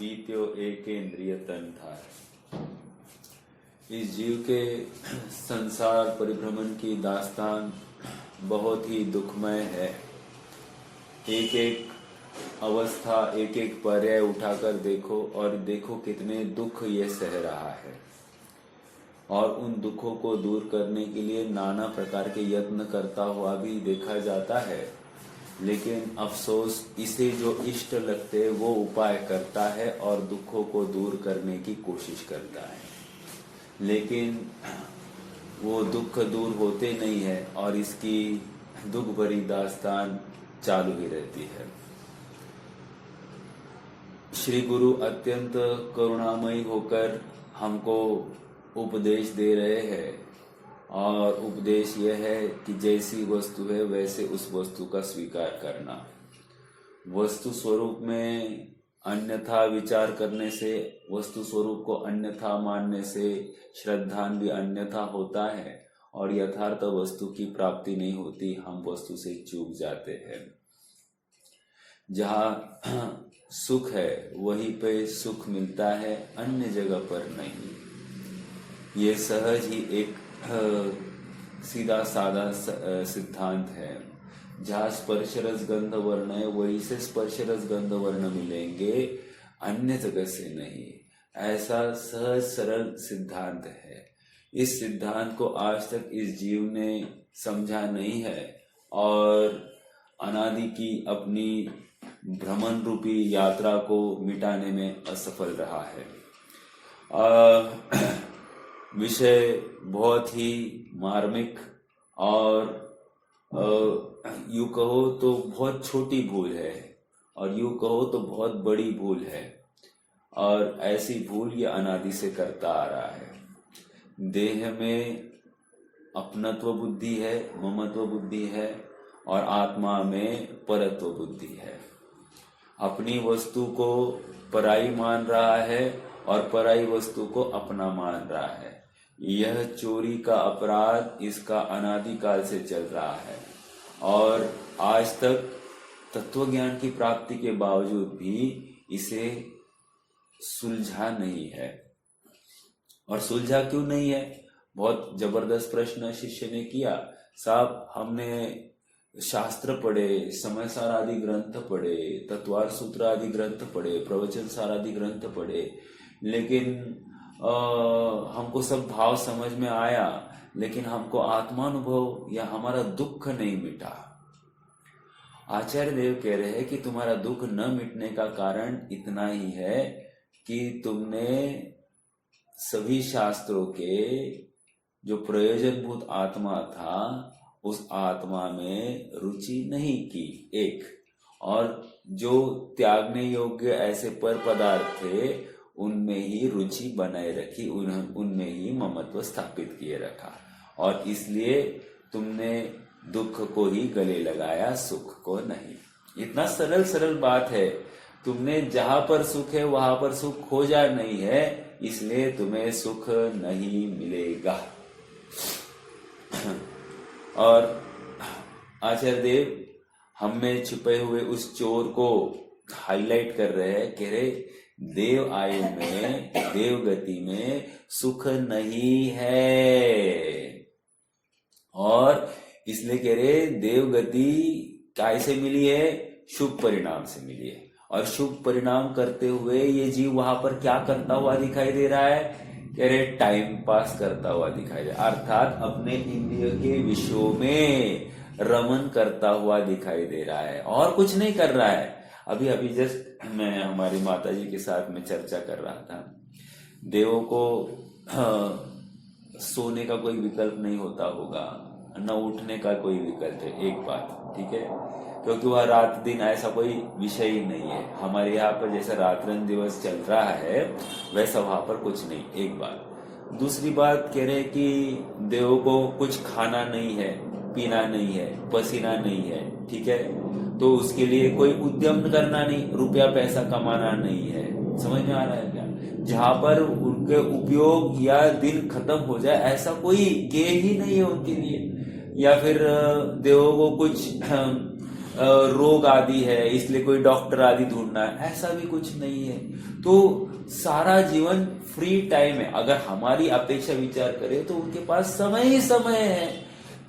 तीत्यो एकेन्द्रिय तन था। इस जीव के संसार परिभ्रमण की दास्तान बहुत ही दुखमय है। एक एक अवस्था, एक एक पर्याय उठाकर देखो और देखो कितने दुख ये सह रहा है। और उन दुखों को दूर करने के लिए नाना प्रकार के यत्न करता हुआ भी देखा जाता है, लेकिन अफसोस इसे जो इष्ट लगते वो उपाय करता है और दुखों को दूर करने की कोशिश करता है, लेकिन वो दुख दूर होते नहीं है और इसकी दुख भरी दास्तान चालू ही रहती है। श्री गुरु अत्यंत करुणामयी होकर हमको उपदेश दे रहे हैं और उपदेश यह है कि जैसी वस्तु है वैसे उस वस्तु का स्वीकार करना। वस्तु स्वरूप में अन्यथा विचार करने से, वस्तु स्वरूप को अन्यथा मानने से श्रद्धान भी अन्यथा होता है और यथार्थ वस्तु की प्राप्ति नहीं होती। हम वस्तु से चूक जाते हैं। जहाँ सुख है वहीं पे सुख मिलता है, अन्य जगह पर नहीं। ये सहज ही एक सीधा साधा सिद्धांत है। जहाँ स्पर्श रस गंध वर्ण है वहीं से स्पर्श रस गंध वर्ण मिलेंगे, अन्य जगह से नहीं। ऐसा सहज सरल सिद्धांत है। इस सिद्धांत को आज तक इस जीव ने समझा नहीं है और अनादि की अपनी भ्रमण रूपी यात्रा को मिटाने में असफल रहा है। विषय बहुत ही मार्मिक और यूं कहो तो बहुत छोटी भूल है और यूं कहो तो बहुत बड़ी भूल है, और ऐसी भूल ये अनादि से करता आ रहा है। देह में अपनत्व बुद्धि है, ममत्व बुद्धि है और आत्मा में परत्व बुद्धि है। अपनी वस्तु को पराई मान रहा है और पराई वस्तु को अपना मान रहा है। यह चोरी का अपराध इसका अनादि काल से चल रहा है और आज तक तत्वज्ञान की प्राप्ति के बावजूद भी इसे सुलझा नहीं है। और सुलझा क्यों नहीं है? बहुत जबरदस्त प्रश्न शिष्य ने किया। साहब, हमने शास्त्र पढ़े, समय सार आदि ग्रंथ पढ़े, तत्वार सूत्र आदि ग्रंथ पढ़े, प्रवचन सार आदि ग्रंथ पढ़े, लेकिन हमको सब भाव समझ में आया, लेकिन हमको आत्मानुभव या हमारा दुख नहीं मिटा। आचार्य देव कह रहे हैं कि तुम्हारा दुख न मिटने का कारण इतना ही है कि तुमने सभी शास्त्रों के जो प्रयोजनभूत आत्मा था उस आत्मा में रुचि नहीं की, एक, और जो त्यागने योग्य ऐसे पर पदार्थ थे उनमें ही रुचि बनाए रखी, उनमें ही ममत्व स्थापित किए रखा, और इसलिए तुमने दुख को ही गले लगाया, सुख को नहीं। इतना सरल सरल बात है। तुमने जहां पर सुख है वहां पर सुख खोजा नहीं है, इसलिए तुम्हें सुख नहीं मिलेगा। और आचार्य देव हम में छुपे हुए उस चोर को हाईलाइट कर रहे हैं। कह रहे देव आयु में, देव गति में सुख नहीं है, और इसलिए कह रहे देव गति कैसे मिली है? शुभ परिणाम से मिली है। और शुभ परिणाम करते हुए ये जीव वहां पर क्या करता हुआ दिखाई दे रहा है? कह रहे टाइम पास करता हुआ दिखाई दे, अर्थात अपने इंद्रिय के विषयों में रमन करता हुआ दिखाई दे रहा है और कुछ नहीं कर रहा है। अभी जस्ट मैं हमारी माताजी के साथ में चर्चा कर रहा था। देवों को सोने का कोई विकल्प नहीं होता होगा, न उठने का कोई विकल्प है, एक बात, ठीक है, क्योंकि वह रात दिन ऐसा कोई विषय ही नहीं है। हमारे यहाँ पर जैसा रात्रन दिवस चल रहा है वैसा वहां पर कुछ नहीं, एक बात। दूसरी बात कह रहे कि देवों को कुछ खाना नहीं है, पीना नहीं है, पसीना नहीं है, ठीक है, तो उसके लिए कोई उद्यम करना नहीं, रुपया पैसा कमाना नहीं है। समझ में आ रहा है क्या? जहां पर उनके उपयोग या दिन खत्म हो जाए ऐसा कोई गेम ही नहीं है उनके लिए। या फिर देवों को कुछ रोग आदि है इसलिए कोई डॉक्टर आदि ढूंढना है, ऐसा भी कुछ नहीं है। तो सारा जीवन फ्री टाइम है। अगर हमारी अपेक्षा विचार करें तो उनके पास समय ही समय है।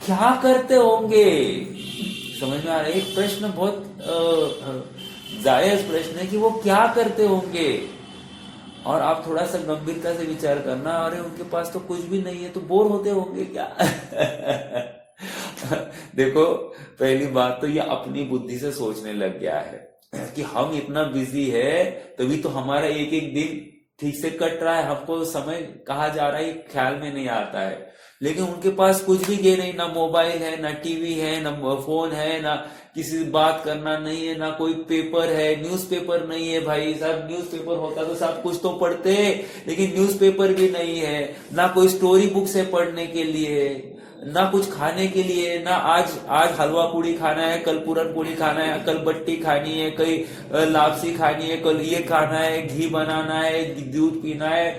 क्या करते होंगे? समझ में आ रहा है? एक प्रश्न बहुत जायज प्रश्न है कि वो क्या करते होंगे। और आप थोड़ा सा गंभीरता से विचार करना, अरे उनके पास तो कुछ भी नहीं है तो बोर होते होंगे क्या? देखो, पहली बात तो ये अपनी बुद्धि से सोचने लग गया है कि हम इतना बिजी है तभी तो हमारा एक एक दिन ठीक से कट रहा है, हमको समय कहाँ जा रहा है ये ख्याल में नहीं आता है। लेकिन उनके पास कुछ भी ये नहीं, ना मोबाइल है, ना टीवी है, ना फोन है, ना किसी से बात करना नहीं है, ना कोई पेपर है, न्यूज़पेपर नहीं है। भाई साहब, न्यूज़पेपर होता तो सब कुछ तो पढ़ते, लेकिन न्यूज़पेपर भी नहीं है। ना कोई स्टोरी बुक्स है पढ़ने के लिए, ना कुछ खाने के लिए, ना आज हलवा पूड़ी खाना है, कल पूरन पूड़ी खाना है, कल बट्टी खानी है, कल लापसी खानी है, कल ये खाना है, घी बनाना है, दूध पीना है,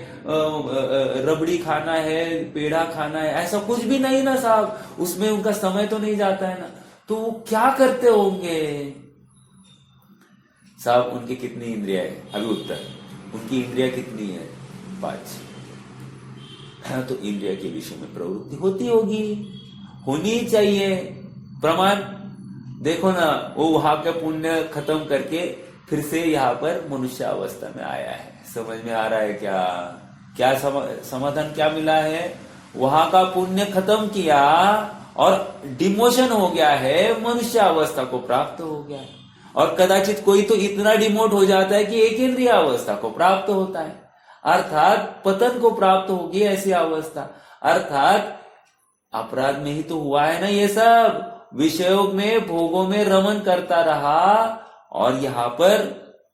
रबड़ी खाना है, पेड़ा खाना है, ऐसा कुछ भी नहीं ना साहब। उसमें उनका समय तो नहीं जाता है ना। तो वो क्या करते होंगे साहब? उनकी कितनी इंद्रिया है? अभी उत्तर, उनकी इंद्रिया कितनी है? 5। हाँ, तो इंद्रिया के विषय में प्रवृत्ति होती होगी, होनी चाहिए। प्रमाण देखो ना, वो वहां का पुण्य खत्म करके फिर से यहाँ पर मनुष्य अवस्था में आया है। समझ में आ रहा है क्या? क्या समाधान क्या मिला है? वहां का पुण्य खत्म किया और डिमोशन हो गया है, मनुष्य अवस्था को प्राप्त हो गया है। और कदाचित कोई तो इतना डिमोट हो जाता है कि एक इंद्रिय अवस्था को प्राप्त होता है, अर्थात पतन को प्राप्त होगी ऐसी अवस्था। अर्थात अपराध में ही तो हुआ है ना ये सब, विषयों में भोगों में रमन करता रहा और यहां पर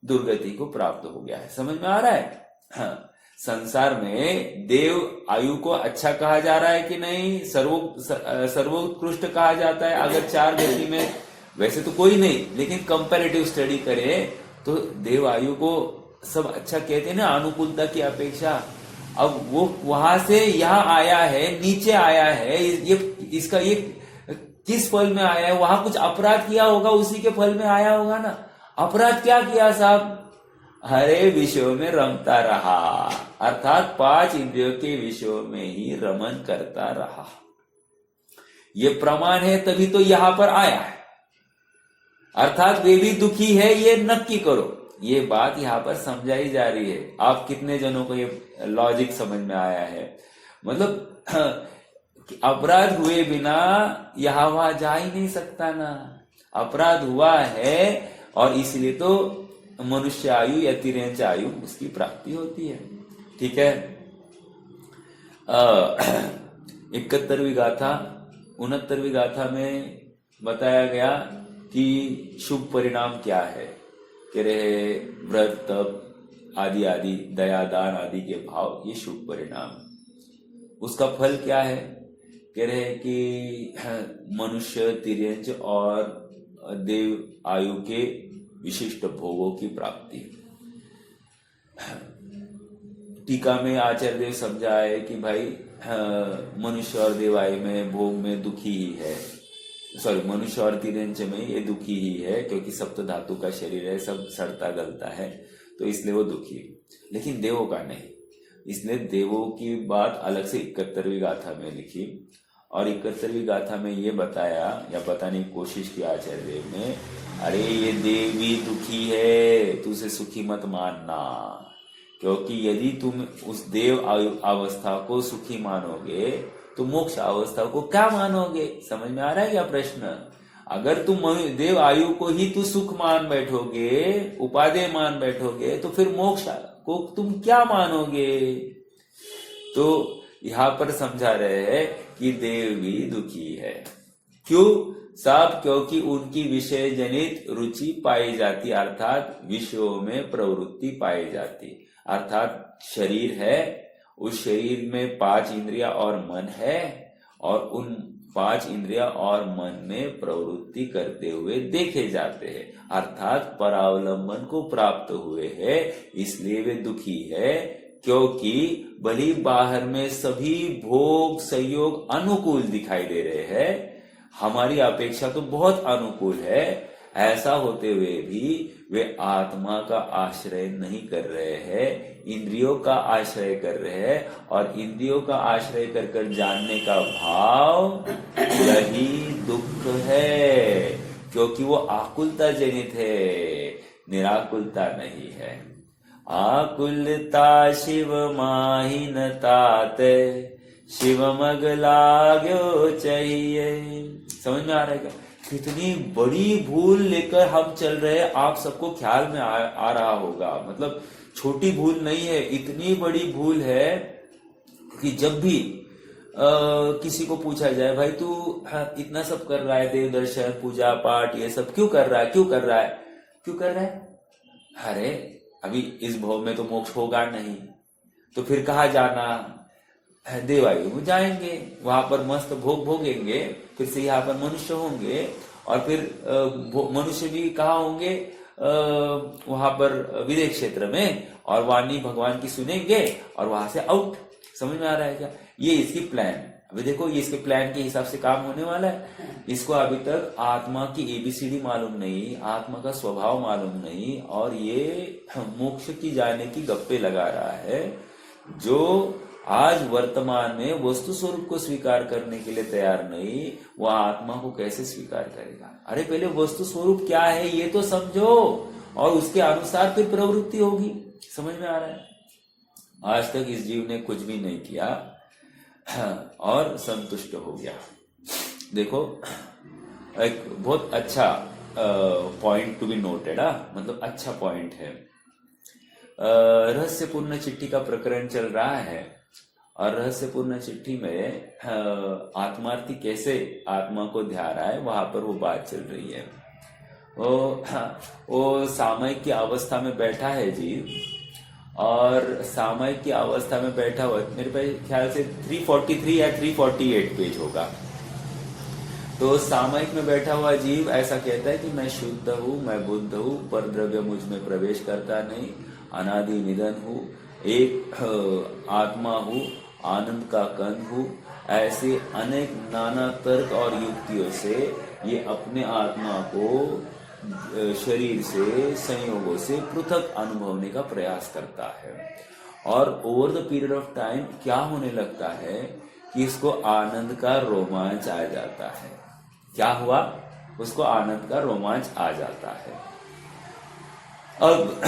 दुर्गति को प्राप्त हो गया है। समझ में आ रहा है? हाँ, संसार में देव आयु को अच्छा कहा जा रहा है कि नहीं? सर्वोत्कृष्ट कहा जाता है। अगर 4 गति में, वैसे तो कोई नहीं, लेकिन कंपैरेटिव स्टडी करें तो देव आयु को सब अच्छा कहते हैं ना, अनुकूलता की अपेक्षा। अब वो वहां से यहाँ आया है, नीचे आया है, ये इसका ये किस फल में आया है? वहां कुछ अपराध किया होगा, उसी के फल में आया होगा ना। अपराध क्या किया साहब? हरे विषयों में रमता रहा, अर्थात 5 इंद्रियों के विषयों में ही रमन करता रहा। ये प्रमाण है, तभी तो यहां पर आया है। अर्थात वे भी दुखी है, ये नक्की करो। ये बात यहां पर समझाई जा रही है। आप कितने जनों को ये लॉजिक समझ में आया है? मतलब अपराध हुए बिना यहां वहां जा ही नहीं सकता ना। अपराध हुआ है और इसलिए तो मनुष्य आयु या तिर्यंच आयु उसकी प्राप्ति होती है। ठीक है। 71वीं गाथा 69वीं गाथा में बताया गया कि शुभ परिणाम क्या है। कह रहे व्रत तप आदि आदि, दया दान आदि के भाव, ये शुभ परिणाम। उसका फल क्या है? कह रहे कि मनुष्य तिर्यंच और देव आयु के विशिष्ट भोगों की प्राप्ति। टीका में आचार्य देव समझाए कि भाई मनुष्य और देव आयु में भोग में दुखी ही है, मनुष्य और तिर्यंच में ये दुखी ही है, क्योंकि सप्त धातु का शरीर है, सब सड़ता गलता है, तो इसलिए वो दुखी है। लेकिन देवों का नहीं, इसलिए देवों की बात अलग से 71वीं गाथा में लिखी। और 71वीं गाथा में ये बताया या बताने की कोशिश की आचार्य देव ने, अरे ये देव भी दुखी है, तू उसे सुखी मत मानना, क्योंकि यदि तुम उस देव अवस्था को सुखी मानोगे तो मोक्ष अवस्था को क्या मानोगे? समझ में आ रहा है क्या प्रश्न? अगर तुम देव आयु को ही तू सुख मान बैठोगे, उपादेय मान बैठोगे, तो फिर मोक्ष को तुम क्या मानोगे? तो यहां पर समझा रहे हैं कि देव भी दुखी है। क्यों साहब? क्योंकि उनकी विषय जनित रुचि पाई जाती, अर्थात विषयों में प्रवृत्ति पाई जाती। अर्थात शरीर है, उस शरीर में 5 इंद्रिया और मन है, और उन 5 इंद्रिया और मन में प्रवृत्ति करते हुए देखे जाते हैं, अर्थात परावलंबन को प्राप्त हुए हैं, इसलिए वे दुखी है। क्योंकि भली बाहर में सभी भोग संयोग अनुकूल दिखाई दे रहे हैं, हमारी अपेक्षा तो बहुत अनुकूल है, ऐसा होते हुए भी वे आत्मा का आश्रय नहीं कर रहे हैं, इंद्रियों का आश्रय कर रहे हैं। और इंद्रियों का आश्रय कर कर जानने का भाव यही दुख है, क्योंकि वो आकुलता जनित है, निराकुलता नहीं है। आकुलता शिव माहिन ताते, शिव मग लाग्यो चाहिए। समझ में आ रहा है क्या? कितनी बड़ी भूल लेकर हम चल रहे हैं, आप सबको ख्याल में आ रहा होगा। मतलब छोटी भूल नहीं है, इतनी बड़ी भूल है कि जब भी किसी को पूछा जाए, भाई तू इतना सब कर रहा है, देव दर्शन, पूजा पाठ, ये सब क्यों कर रहा है, क्यों कर रहा है, क्यों कर रहा है? अरे अभी इस भव में तो मोक्ष होगा नहीं, तो फिर कहाँ जाना? देवायु में जाएंगे, वहां पर मस्त भोग भोगेंगे, फिर से यहाँ पर मनुष्य होंगे, और फिर मनुष्य भी कहाँ होंगे? वहां पर विदेह क्षेत्र में, और वाणी भगवान की सुनेंगे और वहां से आउट। समझ में आ रहा है क्या? ये इसकी प्लान। अभी देखो, ये इसके प्लान के हिसाब से काम होने वाला है। इसको अभी तक आत्मा की एबीसीडी मालूम नहीं, आत्मा का स्वभाव मालूम नहीं, और ये मोक्ष की जाने की गप्पे लगा रहा है। जो आज वर्तमान में वस्तु स्वरूप को स्वीकार करने के लिए तैयार नहीं, वह आत्मा को कैसे स्वीकार करेगा? अरे पहले वस्तु स्वरूप क्या है ये तो समझो, और उसके अनुसार फिर प्रवृत्ति होगी। समझ में आ रहा है? आज तक इस जीव ने कुछ भी नहीं किया और संतुष्ट हो गया। देखो, एक बहुत अच्छा पॉइंट टू बी नोटेड, मतलब अच्छा पॉइंट है। रहस्यपूर्ण चिट्ठी का प्रकरण चल रहा है, और रहस्यपूर्ण चिट्ठी में आत्मार्थी कैसे आत्मा को ध्यान रहा है, वहां पर वो बात चल रही है। वो सामयिक की अवस्था में बैठा है जीव, और सामयिक की अवस्था में बैठा हुआ, मेरे ख्याल से 343 या 348 पेज होगा। तो सामयिक में बैठा हुआ जीव ऐसा कहता है कि मैं शुद्ध हूँ, मैं बुद्ध हूँ, पर द्रव्य मुझ में प्रवेश करता नहीं, अनादि निधन हूँ, एक आत्मा हूँ, आनंद का कण हूँ। ऐसे अनेक नाना तर्क और युक्तियों से ये अपने आत्मा को शरीर से, संयोगों से पृथक अनुभवने का प्रयास करता है। और over the period of time क्या होने लगता है कि इसको आनंद का रोमांच आ जाता है। क्या हुआ? उसको आनंद का रोमांच आ जाता है। अब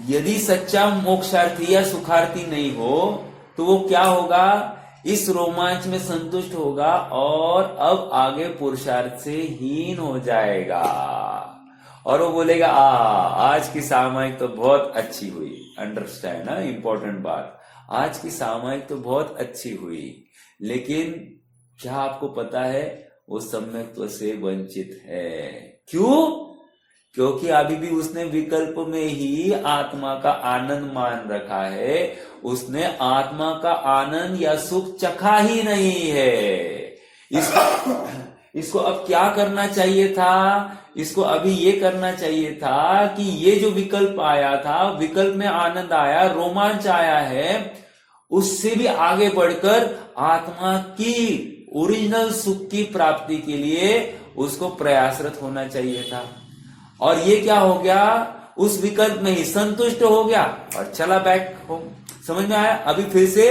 यदि सच्चा मोक्षार्थी या सुखार्थी नहीं हो तो वो क्या होगा? इस रोमांच में संतुष्ट होगा, और अब आगे पुरुषार्थ से हीन हो जाएगा, और वो बोलेगा आज की सामयिक तो बहुत अच्छी हुई। अंडरस्टैंड ना, इंपॉर्टेंट बात, आज की सामयिक तो बहुत अच्छी हुई, लेकिन क्या आपको पता है वो सम्यक्त्व से वंचित है। क्यों? क्योंकि अभी भी उसने विकल्प में ही आत्मा का आनंद मान रखा है, उसने आत्मा का आनंद या सुख चखा ही नहीं है। इसको अब क्या करना चाहिए था? इसको अभी ये करना चाहिए था कि ये जो विकल्प आया था, विकल्प में आनंद आया, रोमांच आया है, उससे भी आगे बढ़कर आत्मा की ओरिजिनल सुख की प्राप्ति के लिए उसको प्रयासरत होना चाहिए था। और ये क्या हो गया? उस विकल्प में ही संतुष्ट हो गया और चला बैक होम। समझ में आया? अभी फिर से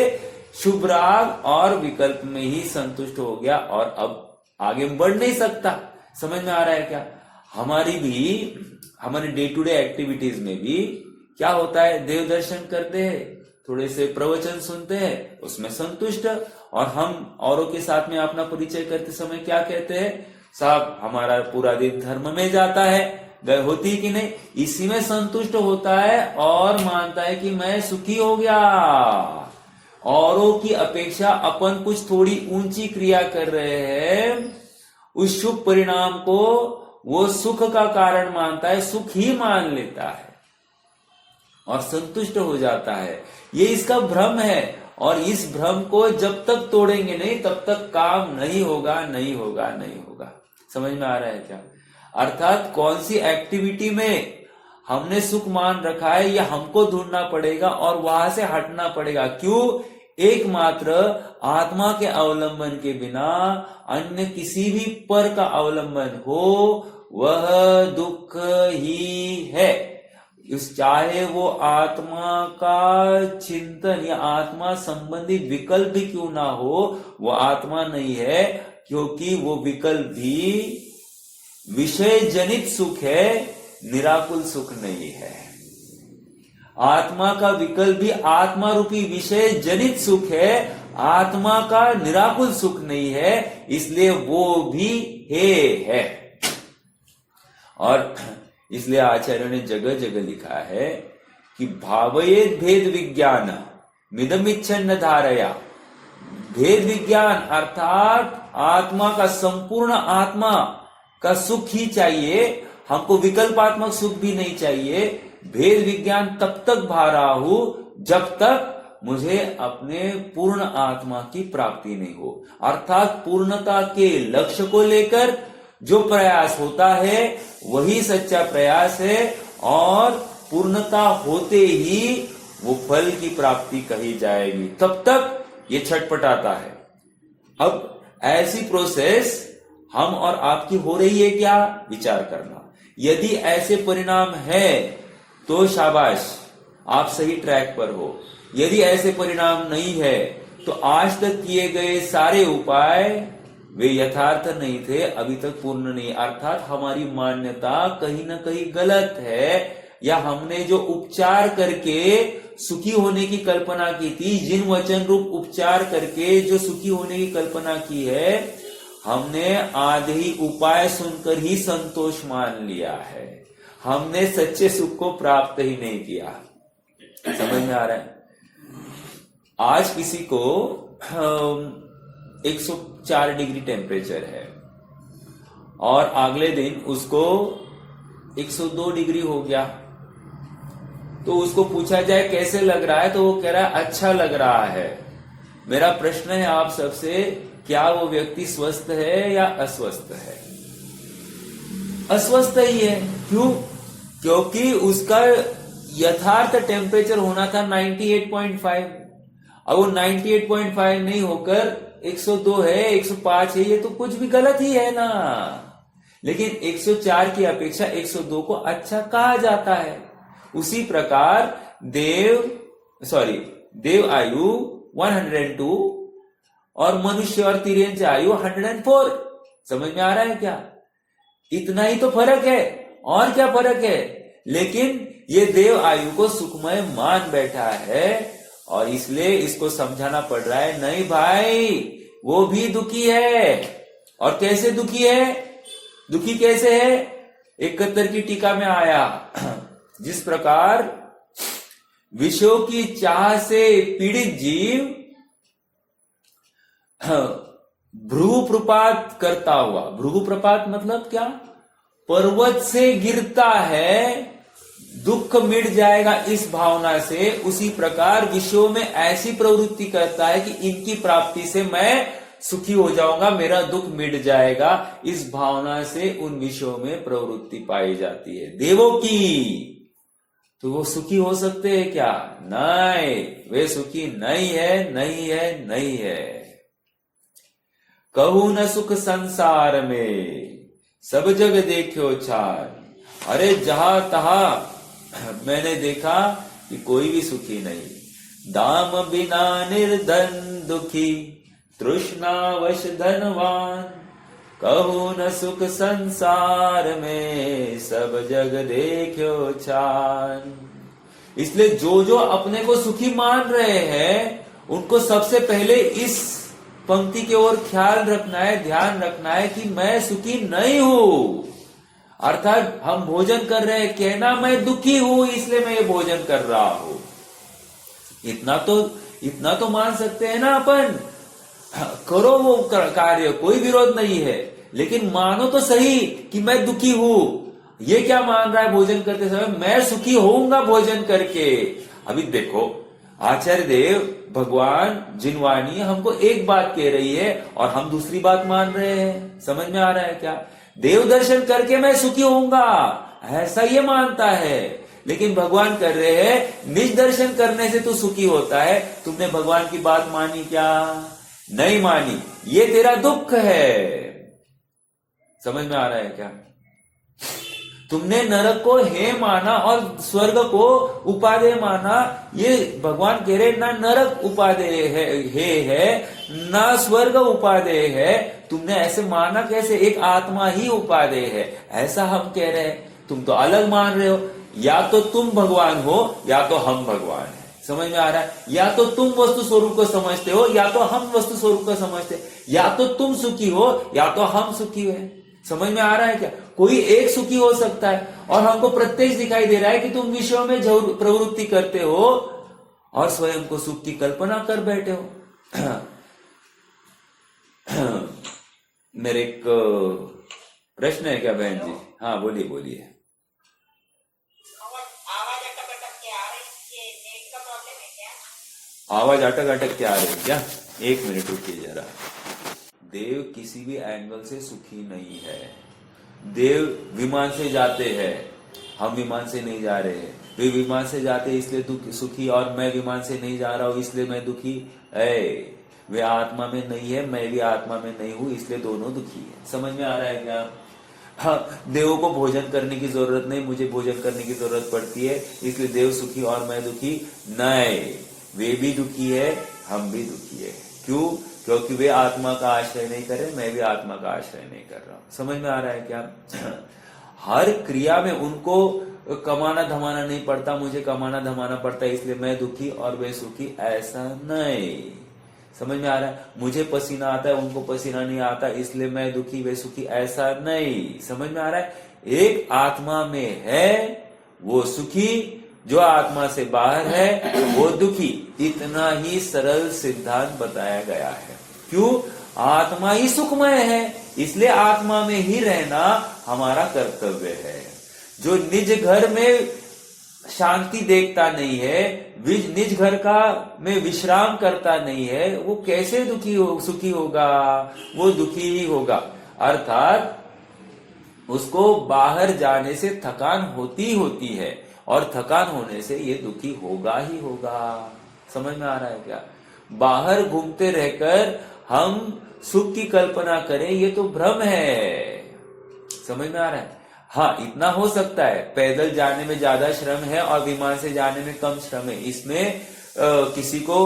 शुभ राग और विकल्प में ही संतुष्ट हो गया, और अब आगे बढ़ नहीं सकता। समझ में आ रहा है क्या? हमारी डे टू डे एक्टिविटीज में भी क्या होता है? देव दर्शन करते हैं, थोड़े से प्रवचन सुनते हैं, उसमें संतुष्ट, और हम औरों के साथ में अपना परिचय करते समय क्या कहते हैं? साहब हमारा पूरा दिन धर्म में जाता है, गए होती कि नहीं, इसी में संतुष्ट होता है और मानता है कि मैं सुखी हो गया। औरों की अपेक्षा अपन कुछ थोड़ी ऊंची क्रिया कर रहे हैं, उस शुभ परिणाम को वो सुख का कारण मानता है, सुख ही मान लेता है और संतुष्ट हो जाता है। ये इसका भ्रम है, और इस भ्रम को जब तक तोड़ेंगे नहीं तब तक काम नहीं होगा, नहीं होगा, नहीं होगा। समझ में आ रहा है क्या? अर्थात कौन सी एक्टिविटी में हमने सुख मान रखा है, यह हमको ढूंढना पड़ेगा और वहां से हटना पड़ेगा। क्यों? एकमात्र आत्मा के अवलंबन के बिना अन्य किसी भी पर का अवलंबन हो, वह दुख ही है। चाहे वो आत्मा का चिंतन या आत्मा संबंधी विकल्प भी क्यों ना हो, वो आत्मा नहीं है, क्योंकि वो विकल्प भी विषय जनित सुख है, निराकुल सुख नहीं है। आत्मा का विकल्प भी आत्मा रूपी विषय जनित सुख है, आत्मा का निराकुल सुख नहीं है, इसलिए वो भी है। और इसलिए आचार्यों ने जगह जगह लिखा है कि भावयेद भेद विज्ञान मिदमिच्छन्न धारया। भेद विज्ञान अर्थात आत्मा का, संपूर्ण आत्मा का सुख ही चाहिए, हमको विकल्पात्मक सुख भी नहीं चाहिए। भेद विज्ञान तब तक भा रहा हूं जब तक मुझे अपने पूर्ण आत्मा की प्राप्ति नहीं हो। अर्थात पूर्णता के लक्ष्य को लेकर जो प्रयास होता है वही सच्चा प्रयास है, और पूर्णता होते ही वो फल की प्राप्ति कही जाएगी, तब तक ये छटपटाता है। अब ऐसी प्रोसेस हम और आपकी हो रही है क्या, विचार करना। यदि ऐसे परिणाम है तो शाबाश, आप सही ट्रैक पर हो। यदि ऐसे परिणाम नहीं है तो आज तक किए गए सारे उपाय वे यथार्थ नहीं थे, अभी तक पूर्ण नहीं। अर्थात हमारी मान्यता कहीं ना कहीं गलत है, या हमने जो उपचार करके सुखी होने की कल्पना की थी, जिन वचन रूप उपचार करके जो सुखी होने की कल्पना की है, हमने आधे ही उपाय सुनकर ही संतोष मान लिया है। हमने सच्चे सुख को प्राप्त ही नहीं किया। समझ में आ रहा है? आज किसी को 104 डिग्री टेम्परेचर है और अगले दिन उसको 102 डिग्री हो गया, तो उसको पूछा जाए कैसे लग रहा है, तो वो कह रहा है अच्छा लग रहा है। मेरा प्रश्न है आप सबसे, क्या वो व्यक्ति स्वस्थ है या अस्वस्थ है? अस्वस्थ ही है। क्यों? क्योंकि उसका यथार्थ टेम्परेचर होना था 98.5, अब वो 98.5 नहीं होकर 102 है, 105 है, ये तो कुछ भी गलत ही है ना। लेकिन 104 की अपेक्षा 102 को अच्छा कहा जाता है। उसी प्रकार देव आयु 102 और मनुष्य और तिर्यंच आयु 104। समझ में आ रहा है क्या? इतना ही तो फर्क है, और क्या फर्क है? लेकिन ये देव आयु को सुखमय मान बैठा है, और इसलिए इसको समझाना पड़ रहा है, नहीं भाई वो भी दुखी है। और कैसे दुखी है? दुखी कैसे है? 71 की टीका में आया, जिस प्रकार विषयों की चाह से पीड़ित जीव भ्रूप्रपात करता हुआ, भ्रूप्रपात मतलब क्या? पर्वत से गिरता है, दुख मिट जाएगा इस भावना से, उसी प्रकार विषयों में ऐसी प्रवृत्ति करता है कि इनकी प्राप्ति से मैं सुखी हो जाऊंगा, मेरा दुख मिट जाएगा, इस भावना से उन विषयों में प्रवृत्ति पाई जाती है देवों की। तो वो सुखी हो सकते हैं क्या? नहीं, वे सुखी नहीं है, नहीं है, नहीं है। कहू न सुख संसार में, सब जग देखो छार। अरे जहां तहां मैंने देखा कि कोई भी सुखी नहीं। दाम बिना निर्धन दुखी, तृष्णावश धनवान। कहू न सुख संसार में, सब जग देखो छान। इसलिए जो अपने को सुखी मान रहे हैं, उनको सबसे पहले इस पंक्ति की ओर ख्याल रखना है, ध्यान रखना है कि मैं सुखी नहीं हूं। अर्थात हम भोजन कर रहे हैं, कहना मैं दुखी हूं इसलिए मैं ये भोजन कर रहा हूं। इतना तो मान सकते हैं ना अपन। करो वो कार्य, कोई विरोध नहीं है, लेकिन मानो तो सही कि मैं दुखी हूं। ये क्या मान रहा है भोजन करते समय? मैं सुखी होऊंगा भोजन करके। अभी देखो, आचार्य देव भगवान जिनवाणी हमको एक बात कह रही है और हम दूसरी बात मान रहे हैं। समझ में आ रहा है क्या? देव दर्शन करके मैं सुखी होऊंगा, ऐसा ये मानता है, लेकिन भगवान कर रहे हैं निज दर्शन करने से तू सुखी होता है। तुमने भगवान की बात मानी क्या? नहीं मानी, ये तेरा दुख है। समझ में आ रहा है क्या? तुमने नरक को हे माना और स्वर्ग को उपादेय माना। ये भगवान कह रहे ना नरक उपादेय है ना स्वर्ग उपादेय है। तुमने ऐसे माना कैसे? एक आत्मा ही उपादेय है, ऐसा हम कह रहे हैं। तुम तो अलग मान रहे हो। या तो तुम भगवान हो या तो हम भगवान हैं। समझ में आ रहा है? या तो तुम वस्तु स्वरूप को समझते हो या तो हम वस्तु स्वरूप को समझते। या तो तुम सुखी हो या तो हम सुखी हैं। समझ में आ रहा है क्या? कोई एक सुखी हो सकता है और हमको प्रत्यक्ष दिखाई दे रहा है कि तुम विषयों में प्रवृत्ति करते हो और स्वयं को सुख की कल्पना कर बैठे हो। मेरे एक प्रश्न है क्या बहन जी? हाँ बोलिए बोलिए। आवाज अटक अटक के आ रही है क्या? एक मिनट रुकिए जरा। देव किसी भी एंगल से सुखी नहीं है। देव विमान से जाते हैं, हम विमान से नहीं जा रहे हैं। वे विमान से जाते हैं इसलिए सुखी, और मैं विमान से नहीं जा रहा हूं इसलिए मैं दुखी है। वे आत्मा में नहीं है, मैं भी आत्मा में नहीं हूं, इसलिए दोनों दुखी है। समझ में आ रहा है क्या? हाँ, देवों को भोजन करने की जरूरत नहीं, मुझे भोजन करने की जरूरत पड़ती है, इसलिए देव सुखी और मैं दुखी नहीं। वे भी दुखी है, हम भी दुखी है। क्यों? क्योंकि वे आत्मा का आश्रय नहीं करे, मैं भी आत्मा का आश्रय नहीं कर रहा हूं। समझ में आ रहा है क्या? हर क्रिया में उनको कमाना धमाना नहीं पड़ता, मुझे कमाना धमाना पड़ता है, इसलिए मैं दुखी और वे सुखी, ऐसा नहीं। समझ में आ रहा है? मुझे पसीना आता है, उनको पसीना नहीं आता, इसलिए मैं दुखी वे सुखी, ऐसा नहीं। समझ में आ रहा है? एक आत्मा में है वो सुखी, जो आत्मा से बाहर है वो दुखी। इतना ही सरल सिद्धांत बताया गया है। क्यों? आत्मा ही सुखमय है, इसलिए आत्मा में ही रहना हमारा कर्तव्य है। जो निज घर में शांति देखता नहीं है, निज घर का में विश्राम करता नहीं है, वो कैसे सुखी होगा? वो दुखी ही होगा। अर्थात उसको बाहर जाने से थकान होती है और थकान होने से ये दुखी होगा ही होगा। समझ में आ रहा है क्या? बाहर घूमते रहकर हम सुख की कल्पना करें, ये तो भ्रम है। समझ में आ रहा है? हाँ, इतना हो सकता है पैदल जाने में ज्यादा श्रम है और विमान से जाने में कम श्रम है। इसमें किसी को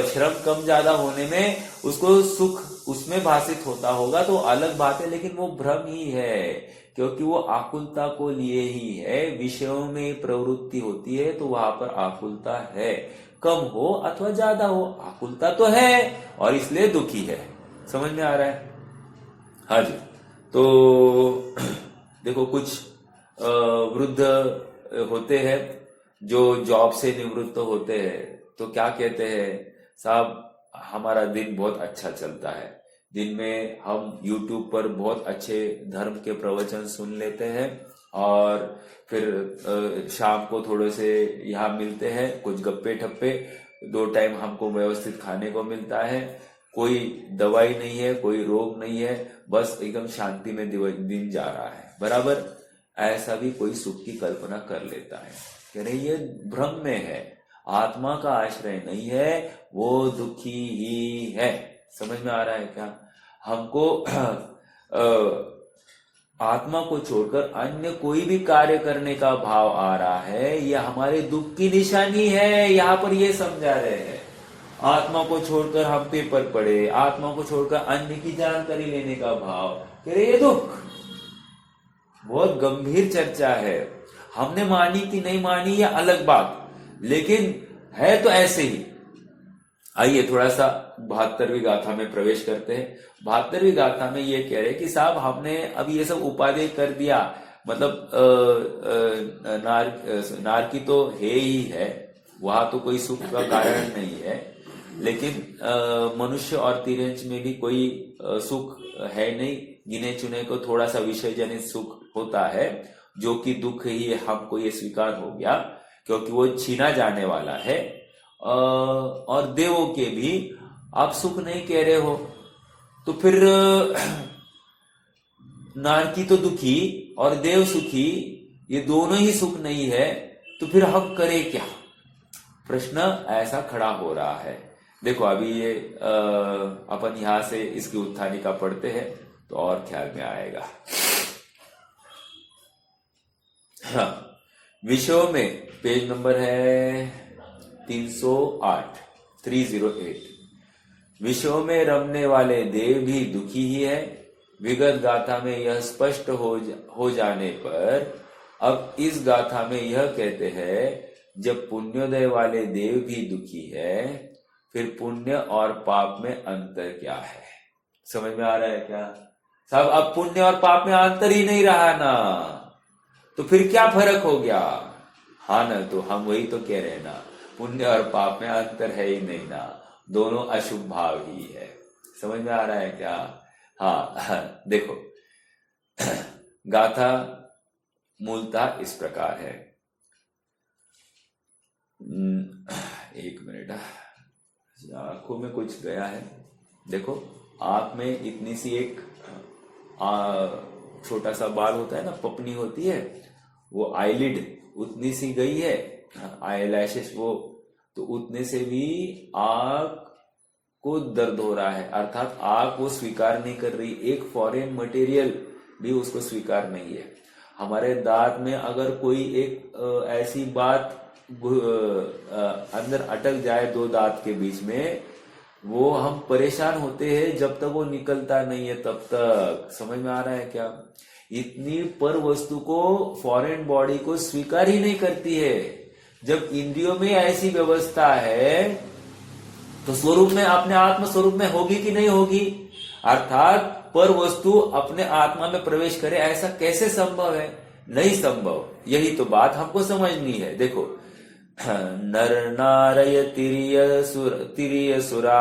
श्रम कम ज्यादा होने में उसको सुख उसमें भाषित होता होगा तो अलग बात है, लेकिन वो भ्रम ही है, क्योंकि वो आकुलता को लिए ही है। विषयों में प्रवृत्ति होती है तो वहां पर आकुलता है, कम हो अथवा ज्यादा हो, आकुलता तो है और इसलिए दुखी है। समझ में आ रहा है? हाँ जी। तो देखो, कुछ वृद्ध होते हैं जो जॉब से निवृत्त होते हैं, तो क्या कहते हैं, साहब हमारा दिन बहुत अच्छा चलता है, दिन में हम YouTube पर बहुत अच्छे धर्म के प्रवचन सुन लेते हैं और फिर शाम को थोड़े से यहाँ मिलते हैं, कुछ गप्पे ठप्पे, 2 टाइम हमको व्यवस्थित खाने को मिलता है, कोई दवाई नहीं है, कोई रोग नहीं है, बस एकदम शांति में दिन जा रहा है। बराबर ऐसा भी कोई सुख की कल्पना कर लेता है। कह रहे ये भ्रम में है, आत्मा का आश्रय नहीं है, वो दुखी ही है। समझ में आ रहा है क्या? हमको आत्मा को छोड़कर अन्य कोई भी कार्य करने का भाव आ रहा है, यह हमारे दुख की निशानी है। यहाँ पर ये समझा रहे हैं, आत्मा को छोड़कर हम पेपर पढ़े, आत्मा को छोड़कर अन्य की जानकारी लेने का भाव, कह रहे ये दुख। बहुत गंभीर चर्चा है। हमने मानी कि नहीं मानी यह अलग बात, लेकिन है तो ऐसे ही। आइए थोड़ा सा 72वीं गाथा में प्रवेश करते हैं। 72वीं गाथा में ये कह रहे कि साहब हमने अब ये सब उपादेय कर दिया, मतलब नारकी तो है ही है, वहां तो कोई सुख का कारण नहीं है, लेकिन मनुष्य और तिर्यंच में भी कोई सुख है नहीं। गिने चुने को थोड़ा सा विषय जनित सुख होता है, जो कि दुख ही हमको ये स्वीकार हो गया, क्योंकि वो छीना जाने वाला है। और देवों के भी आप सुख नहीं कह रहे हो, तो फिर नारकी तो दुखी और देव सुखी, ये दोनों ही सुख नहीं है, तो फिर हम करें क्या? प्रश्न ऐसा खड़ा हो रहा है। देखो अभी ये अपन यहां से इसकी उत्थानिका पढ़ते हैं तो और ख्याल में आएगा। हाँ, विषयों में पेज नंबर है 308, 308। विषयों में रमने वाले देव भी दुखी ही है। विगत गाथा में यह स्पष्ट हो जाने पर अब इस गाथा में यह कहते हैं, जब पुण्योदय वाले देव भी दुखी है, फिर पुण्य और पाप में अंतर क्या है? समझ में आ रहा है क्या? साहब, अब पुण्य और पाप में अंतर ही नहीं रहा ना, तो फिर क्या फर्क हो गया? हाँ ना, तो हम वही तो कह रहे हैं ना, पुण्य और पाप में अंतर है ही नहीं ना, दोनों अशुभ भाव ही है। समझ में आ रहा है क्या? हाँ, देखो गाथा मूलतः इस प्रकार है। एक मिनट, आंखों में कुछ गया है। देखो, आंख में इतनी सी एक छोटा सा बाल होता है ना, पपनी होती है, वो आईलिड उतनी सी गई है, आई लैशेस वो, तो उतने से भी आंख को दर्द हो रहा है, अर्थात आंख वो स्वीकार नहीं कर रही, एक फॉरेन मटेरियल भी उसको स्वीकार नहीं है। हमारे दांत में अगर कोई एक ऐसी बात अंदर अटक जाए दो दांत के बीच में, वो हम परेशान होते हैं जब तक वो निकलता नहीं है तब तक। समझ में आ रहा है क्या? इतनी पर वस्तु को फॉरेन बॉडी को स्वीकार ही नहीं करती है। जब इंद्रियों में ऐसी व्यवस्था है तो स्वरूप में, अपने आत्म स्वरूप में होगी कि नहीं होगी? अर्थात पर वस्तु अपने आत्मा में प्रवेश करे, ऐसा कैसे संभव है? नहीं संभव। यही तो बात हमको समझनी है। देखो, नर नारय तिरिय सुरा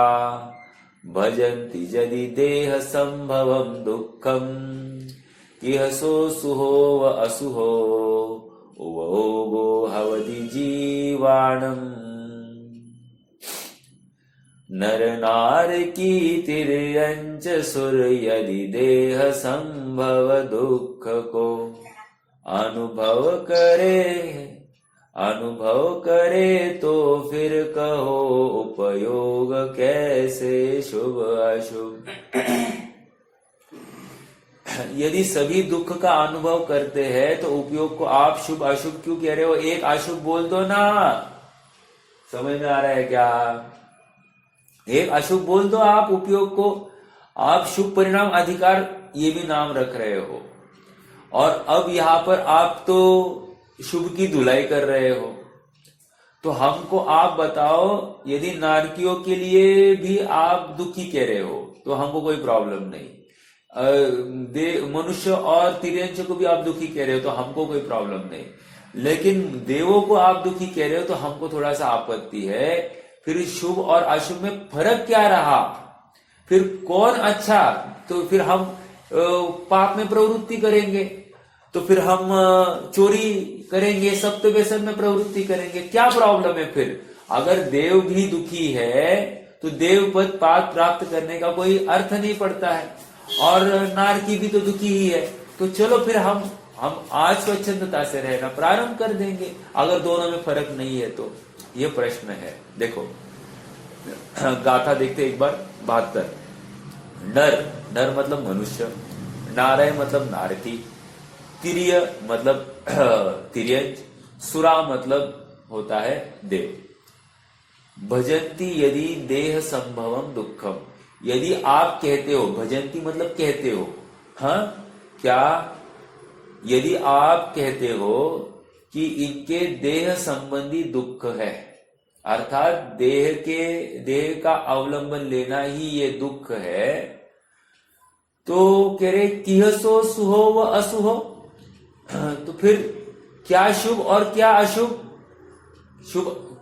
भजन्ति यदि देह संभवम दुखम किह सो सुहो व असुहो उवो हवति जीवाणम। नर नार की तिर्यंच सुर यदि देह संभव दुख को अनुभव करे तो फिर कहो उपयोग कैसे शुभ अशुभ। यदि सभी दुख का अनुभव करते हैं तो उपयोग को आप शुभ अशुभ क्यों कह रहे हो? एक अशुभ बोल दो ना। समझ में आ रहा है क्या? एक अशुभ बोल दो आप उपयोग को। आप शुभ परिणाम अधिकार ये भी नाम रख रहे हो, और अब यहां पर आप तो शुभ की धुलाई कर रहे हो। तो हमको आप बताओ, यदि नारकियों के लिए भी आप दुखी कह रहे हो तो हमको कोई प्रॉब्लम नहीं, मनुष्य और तिर्यंच को भी आप दुखी कह रहे हो तो हमको कोई प्रॉब्लम नहीं, लेकिन देवों को आप दुखी कह रहे हो तो हमको थोड़ा सा आपत्ति है। फिर शुभ और अशुभ में फर्क क्या रहा? फिर कौन अच्छा? तो फिर हम पाप में प्रवृत्ति करेंगे, तो फिर हम चोरी करेंगे, सप्त व्यसन में प्रवृत्ति करेंगे। क्या प्रॉब्लम है फिर? अगर देव भी दुखी है तो देव पद पाद प्राप्त करने का कोई अर्थ नहीं पड़ता है, और नारकी भी तो दुखी ही है। तो चलो फिर हम आज स्वच्छंदता से रहना प्रारंभ कर देंगे, अगर दोनों में फर्क नहीं है तो। ये प्रश्न है। देखो, गाथा देखते एक बार। 72। नर मतलब मनुष्य, नारय मतलब नारकी, तिर्य मतलब तिर्यंच, सुरा मतलब होता है देव। भजंती यदि देह संभवम दुखम, यदि आप कहते हो, भजंती मतलब कहते हो, हाँ क्या? यदि आप कहते हो कि इनके देह संबंधी दुख है, अर्थात देह का अवलंबन लेना ही ये दुख है, तो कह रहे किह सो सुहो व असुहो। तो फिर क्या शुभ और क्या अशुभ?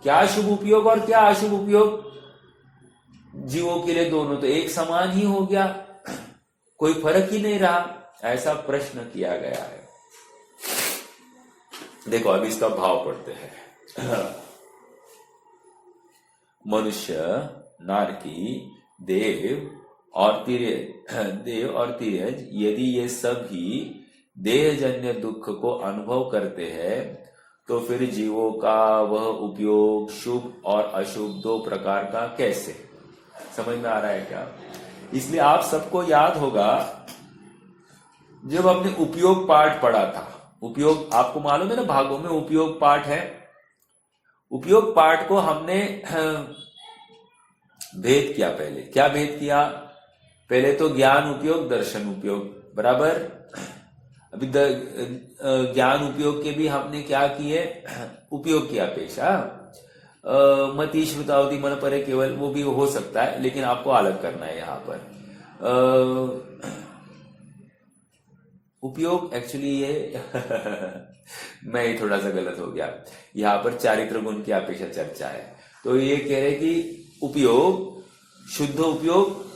क्या शुभ उपयोग और क्या अशुभ उपयोग? जीवों के लिए दोनों तो एक समान ही हो गया, कोई फर्क ही नहीं रहा। ऐसा प्रश्न किया गया है। देखो, अब इसका भाव पढ़ते हैं। मनुष्य, नारकी, देव और तिर्यज, यदि ये सभी देहजन्य दुख को अनुभव करते हैं तो फिर जीवों का वह उपयोग शुभ और अशुभ दो प्रकार का कैसे? समझ में आ रहा है क्या? इसलिए आप सबको याद होगा, जब हमने उपयोग पाठ पढ़ा था, उपयोग आपको मालूम है ना, भागों में उपयोग पाठ है। उपयोग पाठ को हमने भेद किया। पहले क्या भेद किया? पहले तो ज्ञान उपयोग, दर्शन उपयोग, बराबर। अभी ज्ञान उपयोग के भी हमने क्या किए? उपयोग किया पेशा। मति श्रुतावधि मन परे केवल, वो भी हो सकता है, लेकिन आपको अलग करना है यहां पर। उपयोग एक्चुअली ये मैं ही थोड़ा सा गलत हो गया। यहां पर चारित्र गुण की अपेक्षा चर्चा है, तो ये कह रहे कि उपयोग, शुद्ध उपयोग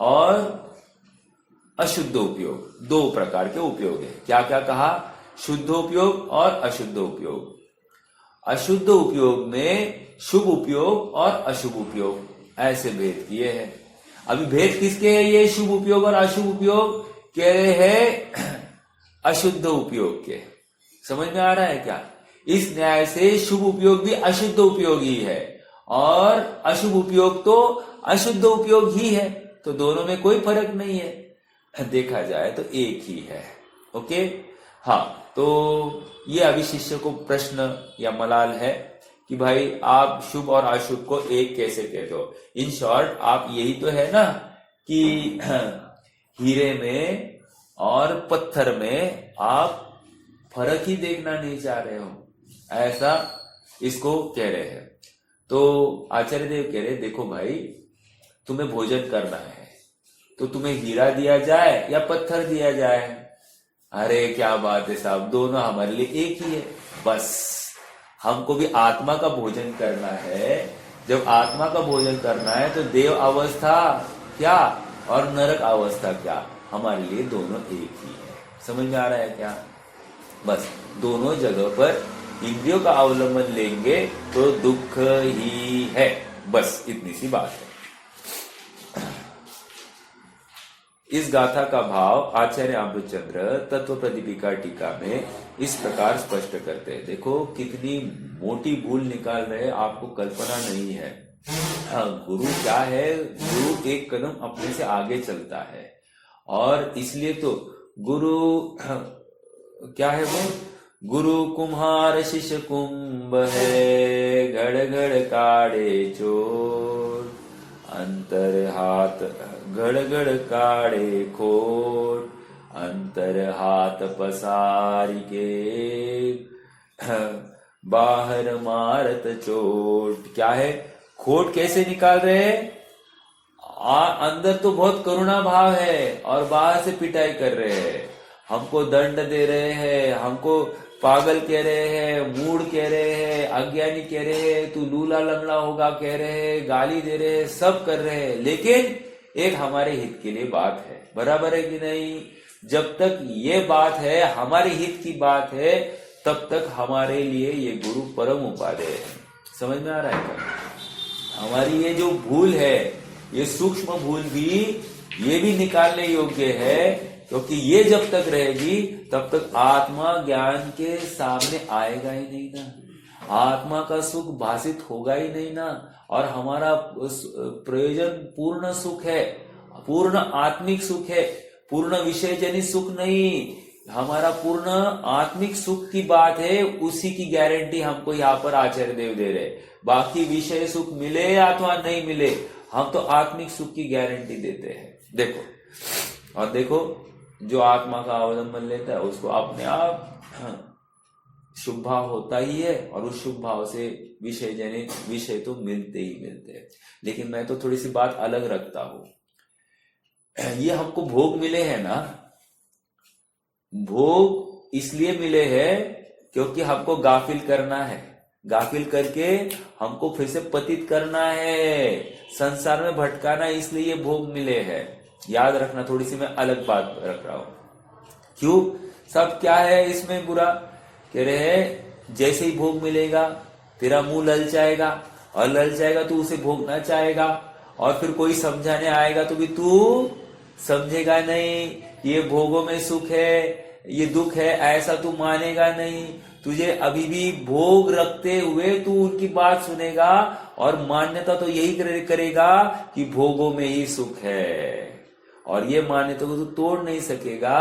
और अशुद्ध उपयोग, दो प्रकार के उपयोग है। क्या क्या कहा? शुद्ध उपयोग और अशुद्ध उपयोग। अशुद्ध उपयोग में शुभ उपयोग और अशुभ उपयोग, ऐसे भेद किए हैं। अभी भेद किसके है? ये शुभ उपयोग और अशुभ उपयोग कह रहे हैं अशुद्ध उपयोग के। समझ में आ रहा है क्या? इस न्याय से शुभ उपयोग भी अशुद्ध उपयोग ही है और अशुभ उपयोग तो अशुद्ध उपयोग ही है, तो दोनों में कोई फर्क नहीं है, देखा जाए तो एक ही है। ओके, हाँ, तो ये अभी शिष्य को प्रश्न या मलाल है कि भाई आप शुभ और अशुभ को एक कैसे कहते हो? इन शॉर्ट आप यही तो है ना कि हीरे में और पत्थर में आप फर्क ही देखना नहीं चाह रहे हो, ऐसा इसको कह रहे हैं। तो आचार्य देव कह रहे, देखो भाई, तुम्हें भोजन करना है तो तुम्हें हीरा दिया जाए या पत्थर दिया जाए? अरे क्या बात है साहब, दोनों हमारे लिए एक ही है। बस हमको भी आत्मा का भोजन करना है। जब आत्मा का भोजन करना है तो देव अवस्था क्या और नरक अवस्था क्या, हमारे लिए दोनों एक ही है। समझ में आ रहा है क्या? बस दोनों जगह पर इंद्रियों का अवलंबन लेंगे तो दुख ही है, बस इतनी सी बात है। इस गाथा का भाव आचार्य अमृतचंद्र तत्व प्रदीपिका टीका में इस प्रकार स्पष्ट करते हैं। देखो कितनी मोटी भूल निकाल रहे, आपको कल्पना नहीं है। गुरु क्या है? गुरु एक कदम अपने से आगे चलता है, और इसलिए तो गुरु क्या है वो? गुरु कुम्हार शिष्य कुंभ है, घड़ घड़ काढ़े चोर, अंतर हाथ घड़ घड़ काढ़े खोट, अंतर हाथ पसारी के, बाहर मारत चोट। क्या है? खोट कैसे निकाल रहे हैं? अंदर तो बहुत करुणा भाव है और बाहर से पिटाई कर रहे हैं, हमको दंड दे रहे हैं, हमको पागल कह रहे हैं, मूड कह रहे हैं, अज्ञानी कह रहे हैं, तू लूला लंगड़ा होगा कह रहे हैं, गाली दे रहे हैं, सब कर रहे हैं, लेकिन एक हमारे हित के लिए बात है। बराबर है कि नहीं? जब तक ये बात है, हमारे हित की बात है, तब तक हमारे लिए ये गुरु परम उपादेय है। समझ में आ रहा है क्या? हमारी ये जो भूल है, ये सूक्ष्म भूल भी, ये भी निकालने योग्य है, क्योंकि ये जब तक रहेगी तब तक आत्मा ज्ञान के सामने आएगा ही नहीं ना, आत्मा का सुख भाषित होगा ही नहीं ना, और हमारा प्रयोजन पूर्ण सुख है, पूर्ण आत्मिक सुख है, पूर्ण विषय जनित सुख नहीं, हमारा पूर्ण आत्मिक सुख की बात है। उसी की गारंटी हमको यहाँ पर आचार्य देव दे रहे। बाकी विषय सुख मिले अथवा नहीं मिले, हम तो आत्मिक सुख की गारंटी देते हैं। देखो, और देखो जो आत्मा का अवलंबन लेता है उसको अपने आप शुभ भाव होता ही है, और उस शुभ भाव से विषय जनित विषय तो मिलते ही मिलते हैं। लेकिन मैं तो थोड़ी सी बात अलग रखता हूं। ये हमको भोग मिले हैं ना, भोग इसलिए मिले हैं क्योंकि हमको गाफिल करना है, गाफिल करके हमको फिर से पतित करना है, संसार में भटकाना, इसलिए ये भोग मिले हैं। याद रखना, थोड़ी सी मैं अलग बात रख रहा हूं। क्यों? सब क्या है इसमें बुरा? कह रहे हैं जैसे ही भोग मिलेगा तेरा मुंह ललचाएगा, और ललचाएगा तो उसे भोगना चाहेगा, और फिर कोई समझाने आएगा तो भी तू समझेगा नहीं, ये भोगों में सुख है, ये दुख है, ऐसा तू मानेगा नहीं। तुझे अभी भी भोग रखते हुए तू उनकी बात सुनेगा, और मान्यता तो यही करेगा कि भोगों में ही सुख है, और ये मान्यता को तू तोड़ नहीं सकेगा।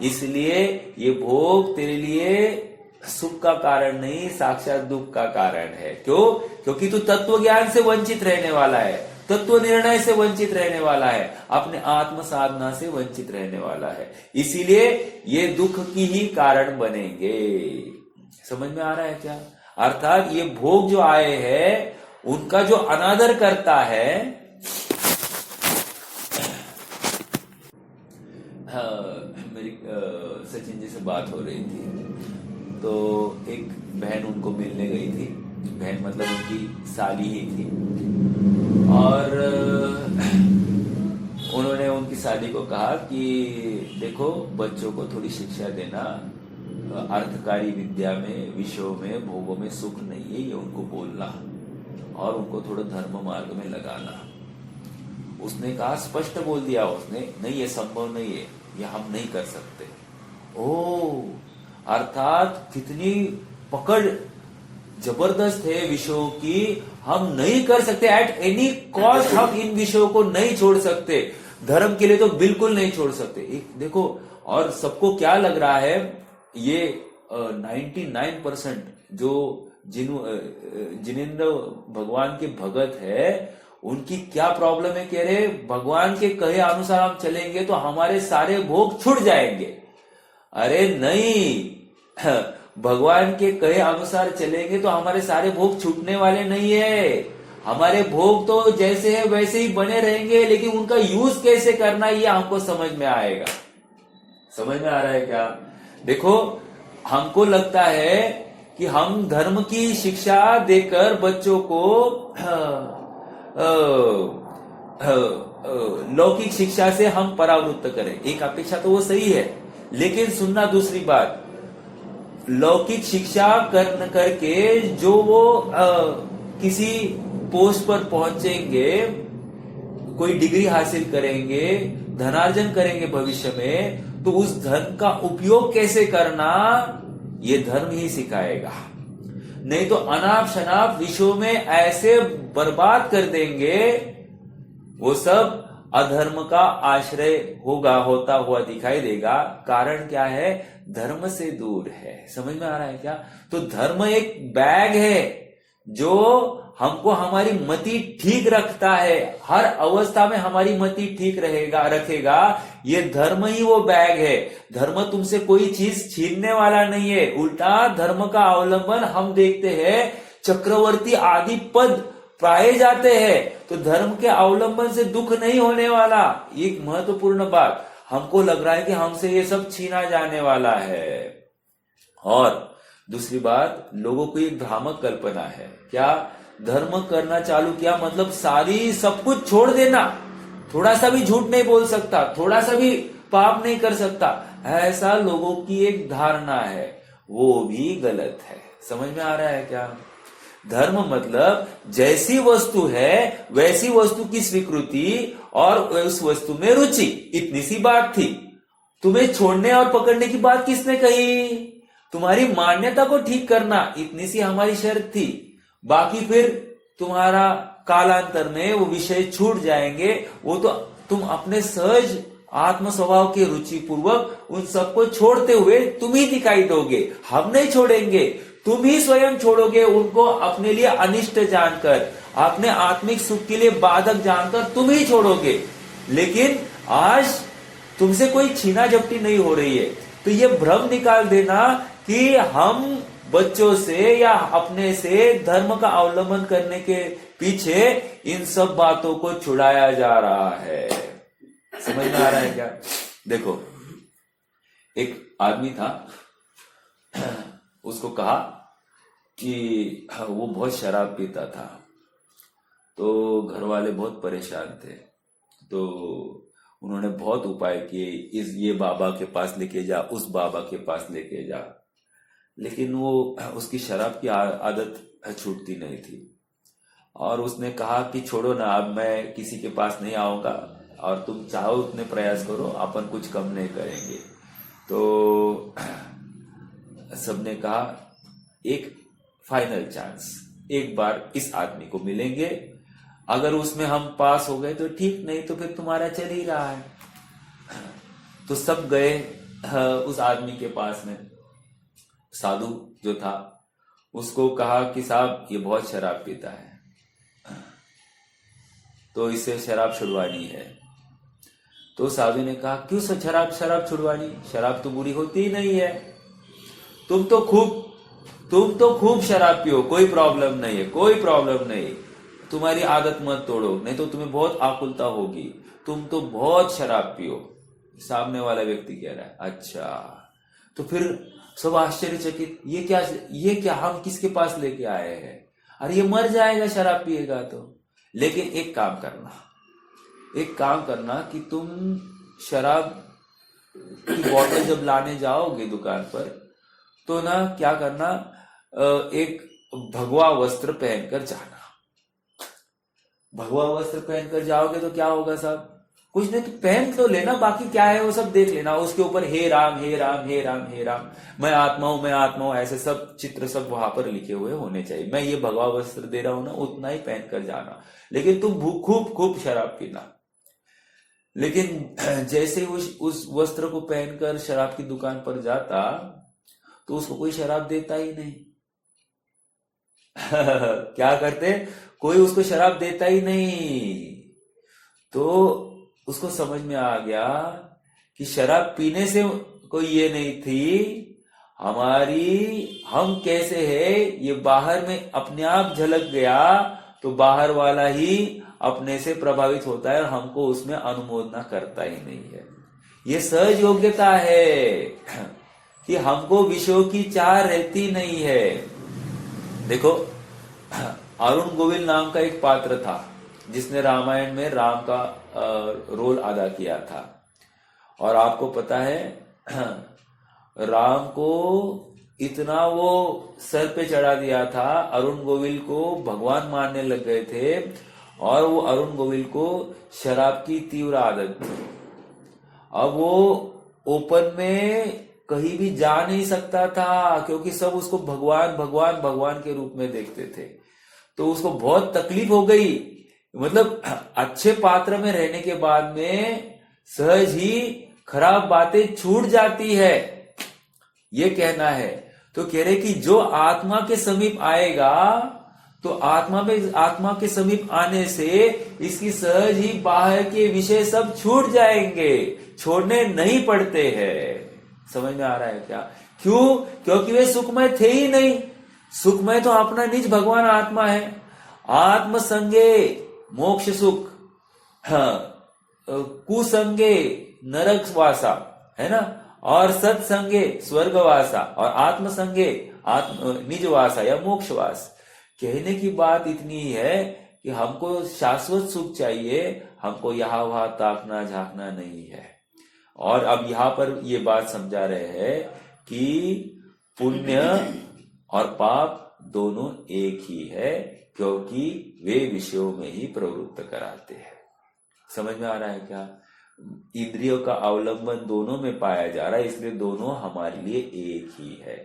इसलिए ये भोग तेरे लिए सुख का कारण नहीं, साक्षात दुख का कारण है। क्यों? क्योंकि तू तत्व ज्ञान से वंचित रहने वाला है, तत्व निर्णय से वंचित रहने वाला है, अपने आत्म साधना से वंचित रहने वाला है। इसीलिए ये दुख की ही कारण बनेंगे। समझ में आ रहा है क्या? अर्थात ये भोग जो आए हैं उनका जो अनादर करता है, मेरी सचिन जी से बात हो रही थी, तो एक बहन उनको मिलने गई थी। बहन मतलब उनकी साली ही थी, और उन्होंने उनकी साली को कहा कि देखो, बच्चों को थोड़ी शिक्षा देना, अर्थकारी विद्या में, विषयों में, भोगों में सुख नहीं है, ये उनको बोलना और उनको थोड़ा धर्म मार्ग में लगाना। उसने कहा, स्पष्ट बोल दिया उसने, नहीं ये संभव नहीं है, ये हम नहीं कर सकते। अर्थात कितनी पकड़ जबरदस्त है विषयों की, हम नहीं कर सकते, एट एनी कॉस्ट हम इन विषयों को नहीं छोड़ सकते, धर्म के लिए तो बिल्कुल नहीं छोड़ सकते। एक देखो, और सबको क्या लग रहा है, ये 99% जो जिनेंद्र भगवान के भगत है, उनकी क्या प्रॉब्लम है, कह रहे भगवान के कहे अनुसार हम चलेंगे तो हमारे सारे भोग छूट जाएंगे। अरे नहीं, भगवान के कहे अनुसार चलेंगे तो हमारे सारे भोग छूटने वाले नहीं है। हमारे भोग तो जैसे है वैसे ही बने रहेंगे, लेकिन उनका यूज कैसे करना ये हमको समझ में आएगा। समझ में आ रहा है क्या? देखो, हमको लगता है कि हम धर्म की शिक्षा देकर बच्चों को लौकिक शिक्षा से हम परावृत्त करें, एक अपेक्षा तो वो सही है, लेकिन सुनना दूसरी बात, लौकिक शिक्षा करके जो वो किसी पोस्ट पर पहुंचेंगे, कोई डिग्री हासिल करेंगे, धनार्जन करेंगे भविष्य में, तो उस धन का उपयोग कैसे करना ये धर्म ही सिखाएगा। नहीं तो अनाप शनाप विषयों में ऐसे बर्बाद कर देंगे, वो सब अधर्म का आश्रय होता हुआ दिखाई देगा। कारण क्या है? धर्म से दूर है। समझ में आ रहा है क्या? तो धर्म एक बैग है जो हमको हमारी मति ठीक रखता है, हर अवस्था में हमारी मति ठीक रखेगा। ये धर्म ही वो बैग है। धर्म तुमसे कोई चीज छीनने वाला नहीं है, उल्टा धर्म का अवलंबन हम देखते हैं चक्रवर्ती आदि पद पाए जाते हैं, तो धर्म के अवलंबन से दुख नहीं होने वाला। एक महत्वपूर्ण बात, हमको लग रहा है कि हमसे ये सब छीना जाने वाला है। और दूसरी बात, लोगों को एक भ्रामक कल्पना है, क्या धर्म करना चालू किया मतलब सारी सब कुछ छोड़ देना, थोड़ा सा भी झूठ नहीं बोल सकता, थोड़ा सा भी पाप नहीं कर सकता, ऐसा लोगों की एक धारणा है, वो भी गलत है। समझ में आ रहा है क्या? धर्म मतलब जैसी वस्तु है वैसी वस्तु की स्वीकृति और उस वस्तु में रुचि, इतनी सी बात थी। तुम्हें छोड़ने और पकड़ने की बात किसने कही? तुम्हारी मान्यता को ठीक करना, इतनी सी हमारी शर्त थी। बाकी फिर तुम्हारा कालांतर में वो विषय छूट जाएंगे, वो तो तुम अपने सहज आत्म स्वभाव के रुचि पूर्वक उन सबको छोड़ते हुए तुम ही दिखाई दोगे। हम नहीं छोड़ेंगे, तुम ही स्वयं छोड़ोगे उनको, अपने लिए अनिष्ट जानकर, अपने आत्मिक सुख के लिए बाधक जानकर तुम ही छोड़ोगे। लेकिन आज तुमसे कोई छीना झपटी नहीं हो रही है, तो ये भ्रम निकाल देना कि हम बच्चों से या अपने से धर्म का अवलंबन करने के पीछे इन सब बातों को छुड़ाया जा रहा है। समझ में आ रहा है क्या? देखो, एक आदमी था, उसको कहा कि वो बहुत शराब पीता था, तो घर वाले बहुत परेशान थे, तो उन्होंने बहुत उपाय किए, ये बाबा के पास लेके जा, उस बाबा के पास लेके जा, लेकिन वो उसकी शराब की आदत छूटती नहीं थी। और उसने कहा कि छोड़ो ना, अब मैं किसी के पास नहीं आऊंगा, और तुम चाहो उतने प्रयास करो, अपन कुछ कम नहीं करेंगे। तो सबने कहा एक फाइनल चांस, एक बार इस आदमी को मिलेंगे, अगर उसमें हम पास हो गए तो ठीक, नहीं तो फिर तुम्हारा चल ही रहा है। तो सब गए उस आदमी के पास में। साधु जो था उसको कहा कि साहब ये बहुत शराब पीता है, तो इसे शराब छुड़वानी है। तो साधु ने कहा क्यों शराब छुड़वानी, शराब तो बुरी होती ही नहीं है, तुम तो खूब शराब पियो, कोई प्रॉब्लम नहीं है, कोई प्रॉब्लम नहीं, तुम्हारी आदत मत तोड़ो, नहीं तो तुम्हें बहुत आकुलता होगी, तुम तो बहुत शराब पियो। सामने वाला व्यक्ति कह रहा है अच्छा। तो फिर सब आश्चर्यचकित, ये क्या हम किसके पास लेके आए हैं, अरे ये मर जाएगा शराब पिएगा तो। लेकिन एक काम करना कि तुम शराब की बोतल जब लाने जाओगे दुकान पर, तो ना क्या करना, एक भगवा वस्त्र पहनकर जाना। भगवा वस्त्र पहनकर जाओगे तो क्या होगा साहब, कुछ नहीं तो पहन तो लेना, बाकी क्या है वो सब देख लेना। उसके ऊपर हे राम हे राम हे राम हे राम, मैं आत्मा हूं, ऐसे सब चित्र सब वहां पर लिखे हुए होने चाहिए। मैं ये भगवा वस्त्र दे रहा हूं ना, उतना ही पहनकर जाना, लेकिन तुम खूब शराब पीना। लेकिन जैसे उस वस्त्र को पहनकर शराब की दुकान पर जाता तो उसको कोई शराब देता ही नहीं। क्या करते, कोई उसको शराब देता ही नहीं। तो उसको समझ में आ गया कि शराब पीने से कोई ये नहीं थी, हम कैसे है ये बाहर में अपने आप झलक गया, तो बाहर वाला ही अपने से प्रभावित होता है और हमको उसमें अनुमोदना करता ही नहीं है। ये सहज योग्यता है कि हमको विषयों की चाह रहती नहीं है। देखो, अरुण गोविल नाम का एक पात्र था जिसने रामायण में राम का रोल अदा किया था। और आपको पता है राम को इतना वो सर पे चढ़ा दिया था, अरुण गोविल को भगवान मानने लग गए थे, और वो अरुण गोविल को शराब की तीव्र आदत थी। अब वो ओपन में कहीं भी जा नहीं सकता था क्योंकि सब उसको भगवान के रूप में देखते थे। तो उसको बहुत तकलीफ हो गई। मतलब अच्छे पात्र में रहने के बाद में सहज ही खराब बातें छूट जाती है, ये कहना है। तो कह रहे कि जो आत्मा के समीप आएगा, तो आत्मा के समीप आने से इसकी सहज ही बाहर के विषय सब छूट जाएंगे, छोड़ने नहीं पड़ते हैं। समझ में आ रहा है क्या? क्यों? क्योंकि वे सुखमय थे ही नहीं। सुखमय तो अपना निज भगवान आत्मा है। आत्म संगे मोक्ष सुख, कुसंगे नरक वासा, है ना, और सत्संगे स्वर्गवासा, और आत्म संगे निज वासा या मोक्षवास। कहने की बात इतनी है कि हमको शाश्वत सुख चाहिए, हमको यहां वहां ताकना झांकना नहीं है। और अब यहां पर ये बात समझा रहे हैं कि पुण्य और पाप दोनों एक ही है, क्योंकि वे विषयों में ही प्रवृत्त कराते हैं। समझ में आ रहा है क्या? इंद्रियों का अवलंबन दोनों में पाया जा रहा है, इसलिए दोनों हमारे लिए एक ही है।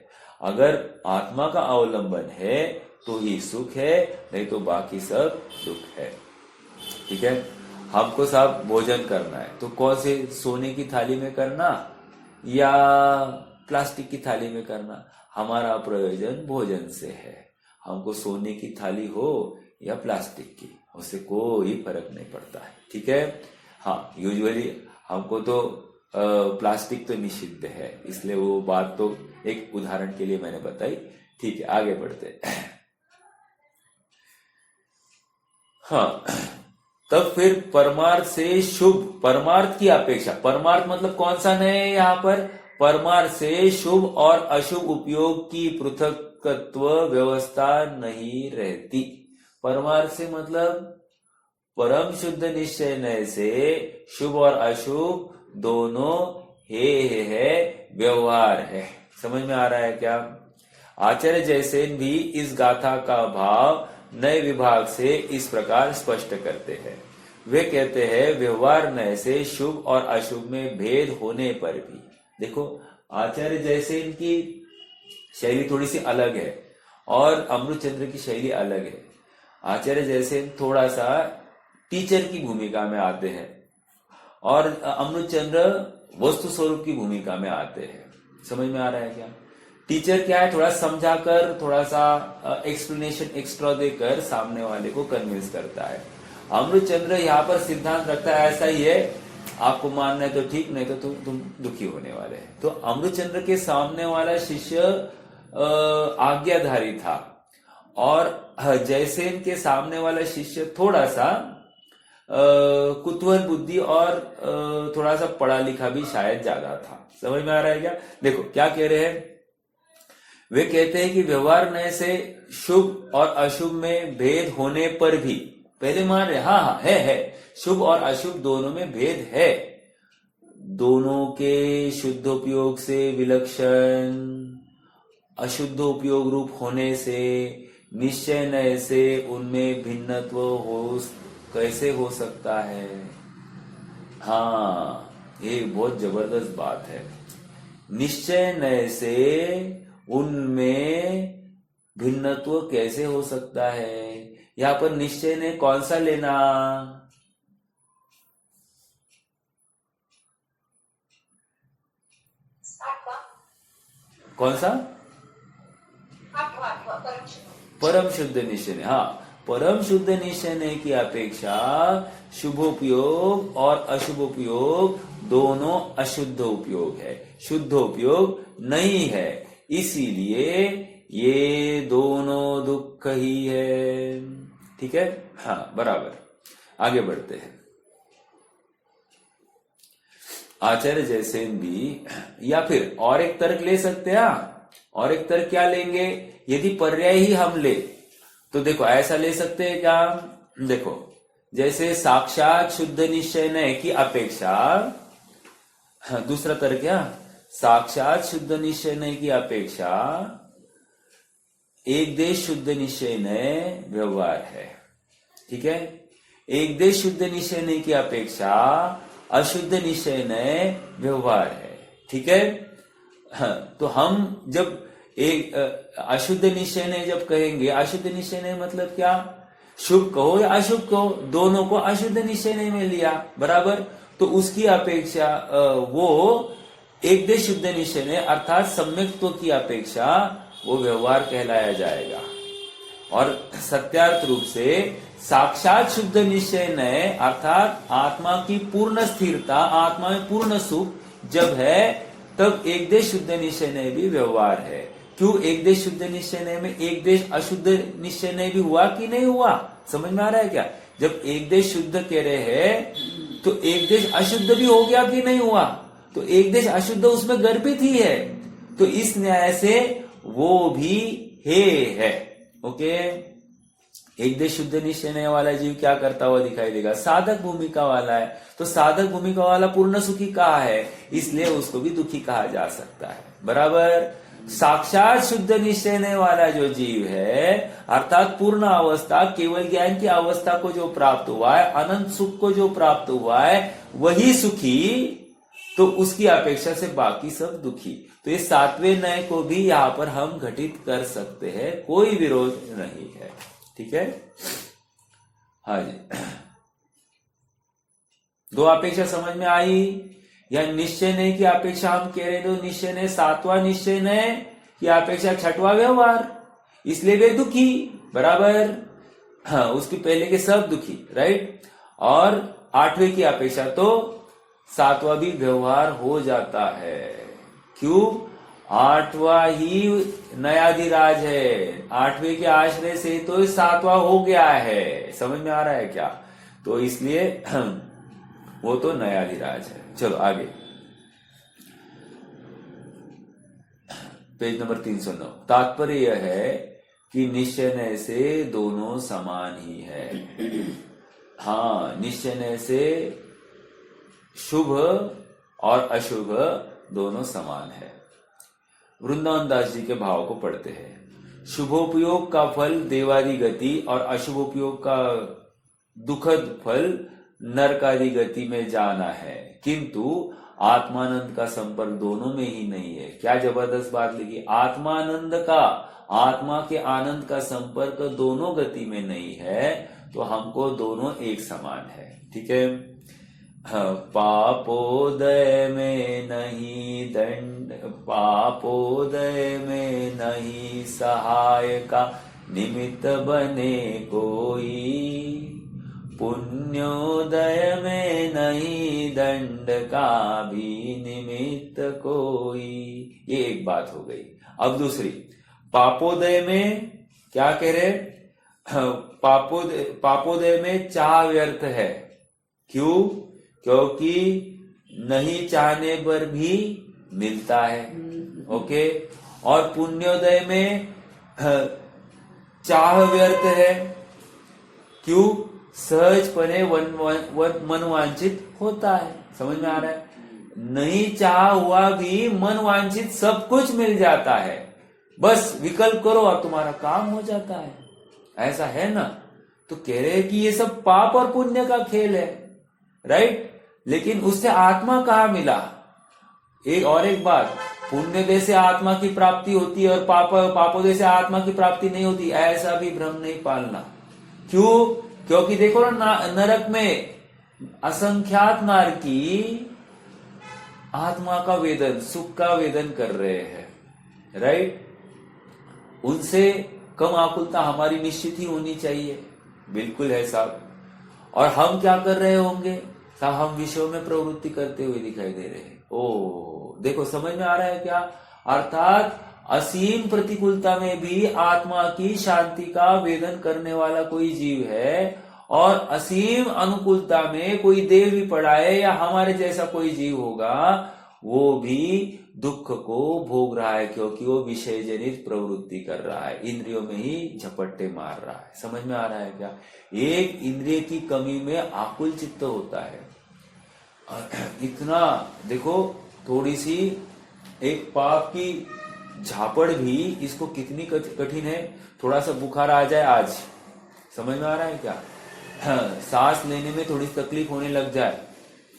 अगर आत्मा का अवलंबन है तो ही सुख है, नहीं तो बाकी सब दुख है। ठीक है, हमको साहब भोजन करना है तो कौन से, सोने की थाली में करना या प्लास्टिक की थाली में करना? हमारा प्रयोजन भोजन से है। हमको सोने की थाली हो या प्लास्टिक की, उससे कोई फर्क नहीं पड़ता है। ठीक है, हाँ, यूजुअली हमको तो प्लास्टिक तो निषिद्ध है, इसलिए वो बात तो एक उदाहरण के लिए मैंने बताई। ठीक है, आगे बढ़ते। हाँ, तब फिर परमार्थ से शुभ, परमार्थ की अपेक्षा, परमार्थ मतलब कौन सा नहीं है यहाँ पर, परमार्थ से शुभ और अशुभ उपयोग की पृथकत्व व्यवस्था नहीं रहती। परमार्थ से मतलब परम शुद्ध निश्चय नय से शुभ और अशुभ दोनों है व्यवहार है। समझ में आ रहा है क्या? आचार्य जयसेन भी इस गाथा का भाव नए विभाग से इस प्रकार स्पष्ट करते हैं। वे कहते हैं व्यवहार नय से शुभ और अशुभ में भेद होने पर भी, देखो आचार्य जयसेन की शैली थोड़ी सी अलग है और अमृतचंद्र की शैली अलग है। आचार्य जयसेन थोड़ा सा टीचर की भूमिका में आते हैं और अमृतचंद्र वस्तु स्वरूप की भूमिका में आते हैं। समझ में आ रहा है क्या? टीचर क्या है, थोड़ा समझाकर, थोड़ा सा एक्सप्लेनेशन एक्स्ट्रा देकर सामने वाले को कन्विंस करता है। अमृतचंद्र यहाँ पर सिद्धांत रखता है ऐसा ही है, आपको मानना है तो ठीक, नहीं तो तुम दुखी होने वाले हैं। तो अमृतचंद्र के सामने वाला शिष्य आज्ञाधारी था और जयसेन के सामने वाला शिष्य थोड़ा सा कुतूहल बुद्धि और थोड़ा सा पढ़ा लिखा भी शायद ज्यादा था। समझ में आ रहा है क्या? देखो क्या कह रहे हैं, वे कहते हैं कि व्यवहार नए से शुभ और अशुभ में भेद होने पर भी, पहले मान रहे हाँ है शुभ और अशुभ दोनों में भेद है, दोनों के शुद्ध उपयोग से विलक्षण अशुद्ध उपयोग रूप होने से निश्चय नय से उनमें भिन्नत्व हो कैसे हो सकता है। हाँ, ये बहुत जबरदस्त बात है। निश्चय नय से उनमें भिन्नत्व कैसे हो सकता है। यहां पर निश्चय ने कौन सा लेना, कौन सा? परम शुद्ध निश्चय। हाँ, परम शुद्ध निश्चय की अपेक्षा शुभोपयोग और अशुभोपयोग दोनों अशुद्ध उपयोग है, शुद्ध उपयोग नहीं है, इसीलिए ये दोनों दुख ही है। ठीक है, हाँ बराबर। आगे बढ़ते हैं। आचार्य जयसेन भी, या फिर और एक तर्क ले सकते हैं। और एक तर्क क्या लेंगे, यदि पर्याय ही हम ले तो देखो ऐसा ले सकते हैं क्या, देखो जैसे साक्षात शुद्ध निश्चय की अपेक्षा, दूसरा तर्क क्या, साक्षात शुद्ध निश्चय की अपेक्षा एक देश शुद्ध निश्चय व्यवहार है। ठीक है, एक देश शुद्ध निश्चय की अपेक्षा अशुद्ध निश्चय व्यवहार है। ठीक है, तो हम जब एक अशुद्ध निश्चय जब कहेंगे, अशुद्ध निश्चय मतलब क्या, शुभ कहो या अशुभ कहो, दोनों को अशुद्ध निश्चय में लिया, बराबर। तो उसकी अपेक्षा वो एक देश शुद्ध निश्चय अर्थात सम्यक्त्व की अपेक्षा वो व्यवहार कहलाया जाएगा। और सत्यार्थ रूप से साक्षात शुद्ध निश्चय अर्थात आत्मा की पूर्ण स्थिरता, आत्मा में पूर्ण सुख जब है, तब एक देश शुद्ध निश्चय भी व्यवहार है। क्यों एक देश शुद्ध निश्चय में एक देश अशुद्ध निश्चय भी हुआ कि नहीं हुआ, समझ में आ रहा है क्या? जब एक देश शुद्ध कह रहे हैं तो एक देश अशुद्ध भी हो गया कि नहीं हुआ, तो एक देश अशुद्ध उसमें गर्भित ही है, तो इस न्याय से वो भी है। ओके, एक देश शुद्ध निश्चय वाला जीव क्या करता हुआ दिखाई देगा, साधक भूमिका वाला है। तो साधक भूमिका वाला पूर्ण सुखी कहा है, इसलिए उसको भी दुखी कहा जा सकता है, बराबर। साक्षात शुद्ध निश्चय वाला जो जीव है अर्थात पूर्ण अवस्था, केवल ज्ञान की अवस्था को जो प्राप्त हुआ है, अनंत सुख को जो प्राप्त हुआ है, वही सुखी, तो उसकी अपेक्षा से बाकी सब दुखी। तो ये सातवें नय को भी यहां पर हम घटित कर सकते हैं, कोई विरोध नहीं है। ठीक है, हाँ जी, दो अपेक्षा समझ में आई। या निश्चय नय की अपेक्षा हम कह रहे हैं, तो निश्चय नय सातवां निश्चय नय की अपेक्षा छठवां व्यवहार, इसलिए वे दुखी, बराबर। हाँ, उसके पहले के सब दुखी, राइट। और आठवें की अपेक्षा तो सातवां भी व्यवहार हो जाता है। क्यों, आठवां ही नयाधिराज है, आठवें के आश्रय से तो सातवां हो गया है, समझ में आ रहा है क्या? तो इसलिए वो तो नयाधिराज है। चलो आगे, पेज नंबर 309। तात्पर्य यह है कि निश्चय से दोनों समान ही है। हाँ, निश्चय से शुभ और अशुभ दोनों समान है। वृंदावन दास जी के भाव को पढ़ते हैं। शुभोपयोग का फल देवादि गति और अशुभोपयोग का दुखद फल नरकादि गति में जाना है, किंतु आत्मानंद का संपर्क दोनों में ही नहीं है। क्या जबरदस्त बात लिखी, आत्मानंद का, आत्मा के आनंद का संपर्क दोनों गति में नहीं है, तो हमको दोनों एक समान है। ठीक है, पापोदय में नहीं दंड, पापोदय में नहीं सहाय का निमित्त बने कोई, पुण्योदय में नहीं दंड का भी निमित्त कोई। ये एक बात हो गई। अब दूसरी, पापोदय में क्या कह रहे? पापोदय में चाह व्यर्थ है। क्यों? क्योंकि नहीं चाहने पर भी मिलता है। ओके। और पुण्योदय में चाह व्यर्थ है। क्यों? सहजपने मन वांछित होता है। समझ में आ रहा है? नहीं चाह हुआ भी मन वांछित सब कुछ मिल जाता है। बस विकल्प करो और तुम्हारा काम हो जाता है। ऐसा है ना? तो कह रहे हैं कि ये सब पाप और पुण्य का खेल है, राइट? लेकिन उससे आत्मा कहाँ मिला? एक बात, पुण्योदय से आत्मा की प्राप्ति होती है और पापोदय से आत्मा की प्राप्ति नहीं होती, ऐसा भी भ्रम नहीं पालना। क्यों? क्योंकि देखो ना, नरक में असंख्यात नारकी आत्मा का वेदन, सुख का वेदन कर रहे हैं, राइट? उनसे कम आकुलता हमारी निश्चित ही होनी चाहिए। बिल्कुल है साहब। और हम क्या कर रहे होंगे साहब? हम विषयों में प्रवृत्ति करते हुए दिखाई दे रहे हैं। ओ देखो, समझ में आ रहा है क्या? अर्थात असीम प्रतिकूलता में भी आत्मा की शांति का वेदन करने वाला कोई जीव है, और असीम अनुकूलता में कोई देव भी पड़ा है या हमारे जैसा कोई जीव होगा, वो भी दुख को भोग रहा है, क्योंकि वो विषय जनित प्रवृत्ति कर रहा है, इंद्रियों में ही झपट्टे मार रहा है। समझ में आ रहा है क्या? एक इंद्रिय की कमी में आकुल चित्त होता है। इतना देखो, थोड़ी सी एक पाप की झापड़ भी इसको कितनी कठिन है। थोड़ा सा बुखार आ जाए आज, समझ में आ रहा है क्या? सांस लेने में थोड़ी तकलीफ होने लग जाए,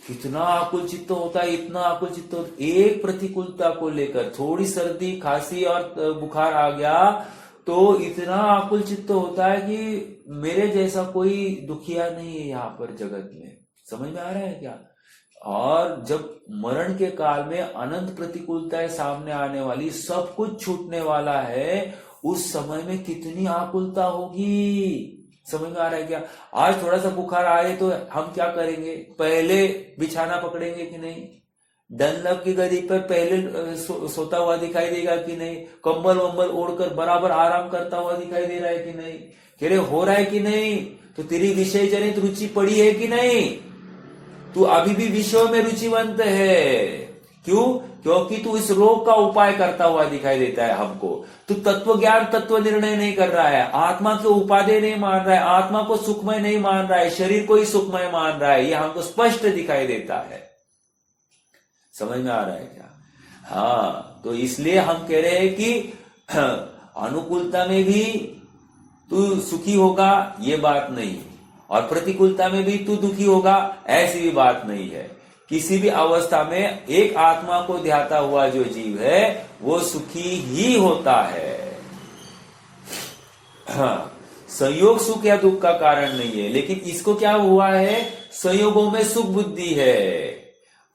कितना आकुल चित्त होता है, इतना आकुल चित्त होता है। एक प्रतिकूलता को लेकर थोड़ी सर्दी खांसी और बुखार आ गया तो इतना आकुल चित्त होता है कि मेरे जैसा कोई दुखिया नहीं है यहाँ पर जगत में। समझ में आ रहा है क्या? और जब मरण के काल में अनंत प्रतिकूलताएं सामने आने वाली, सब कुछ छूटने वाला है, उस समय में कितनी आकुलता होगी। समझ में आ रहा है क्या? आज थोड़ा सा बुखार आए तो हम क्या करेंगे? पहले बिछाना पकड़ेंगे कि नहीं? डनलप की गदी पर पहले सोता हुआ दिखाई देगा कि नहीं? कंबल वंबल ओढ़कर बराबर आराम करता हुआ दिखाई दे रहा है कि नहीं? कह रहे हो रहा है कि नहीं? तो तेरी विषय जनित रुचि पड़ी है कि नहीं? तू अभी भी विषयों में रुचिवंत है। क्यों? क्योंकि तू इस रोग का उपाय करता हुआ दिखाई देता है हमको। तू तत्व ज्ञान, तत्व निर्णय नहीं कर रहा है, आत्मा के उपादेय नहीं मान रहा है, आत्मा को सुखमय नहीं मान रहा है, शरीर को ही सुखमय मान रहा है। यह हमको स्पष्ट दिखाई देता है। समझ में आ रहा है क्या? हाँ, तो इसलिए हम कह रहे हैं कि अनुकूलता में भी तू सुखी होगा, ये बात नहीं, और प्रतिकूलता में भी तू दुखी होगा, ऐसी भी बात नहीं है। किसी भी अवस्था में एक आत्मा को ध्याता हुआ जो जीव है वो सुखी ही होता है। हाँ, संयोग सुख या दुख का कारण नहीं है, लेकिन इसको क्या हुआ है? संयोगों में सुख बुद्धि है,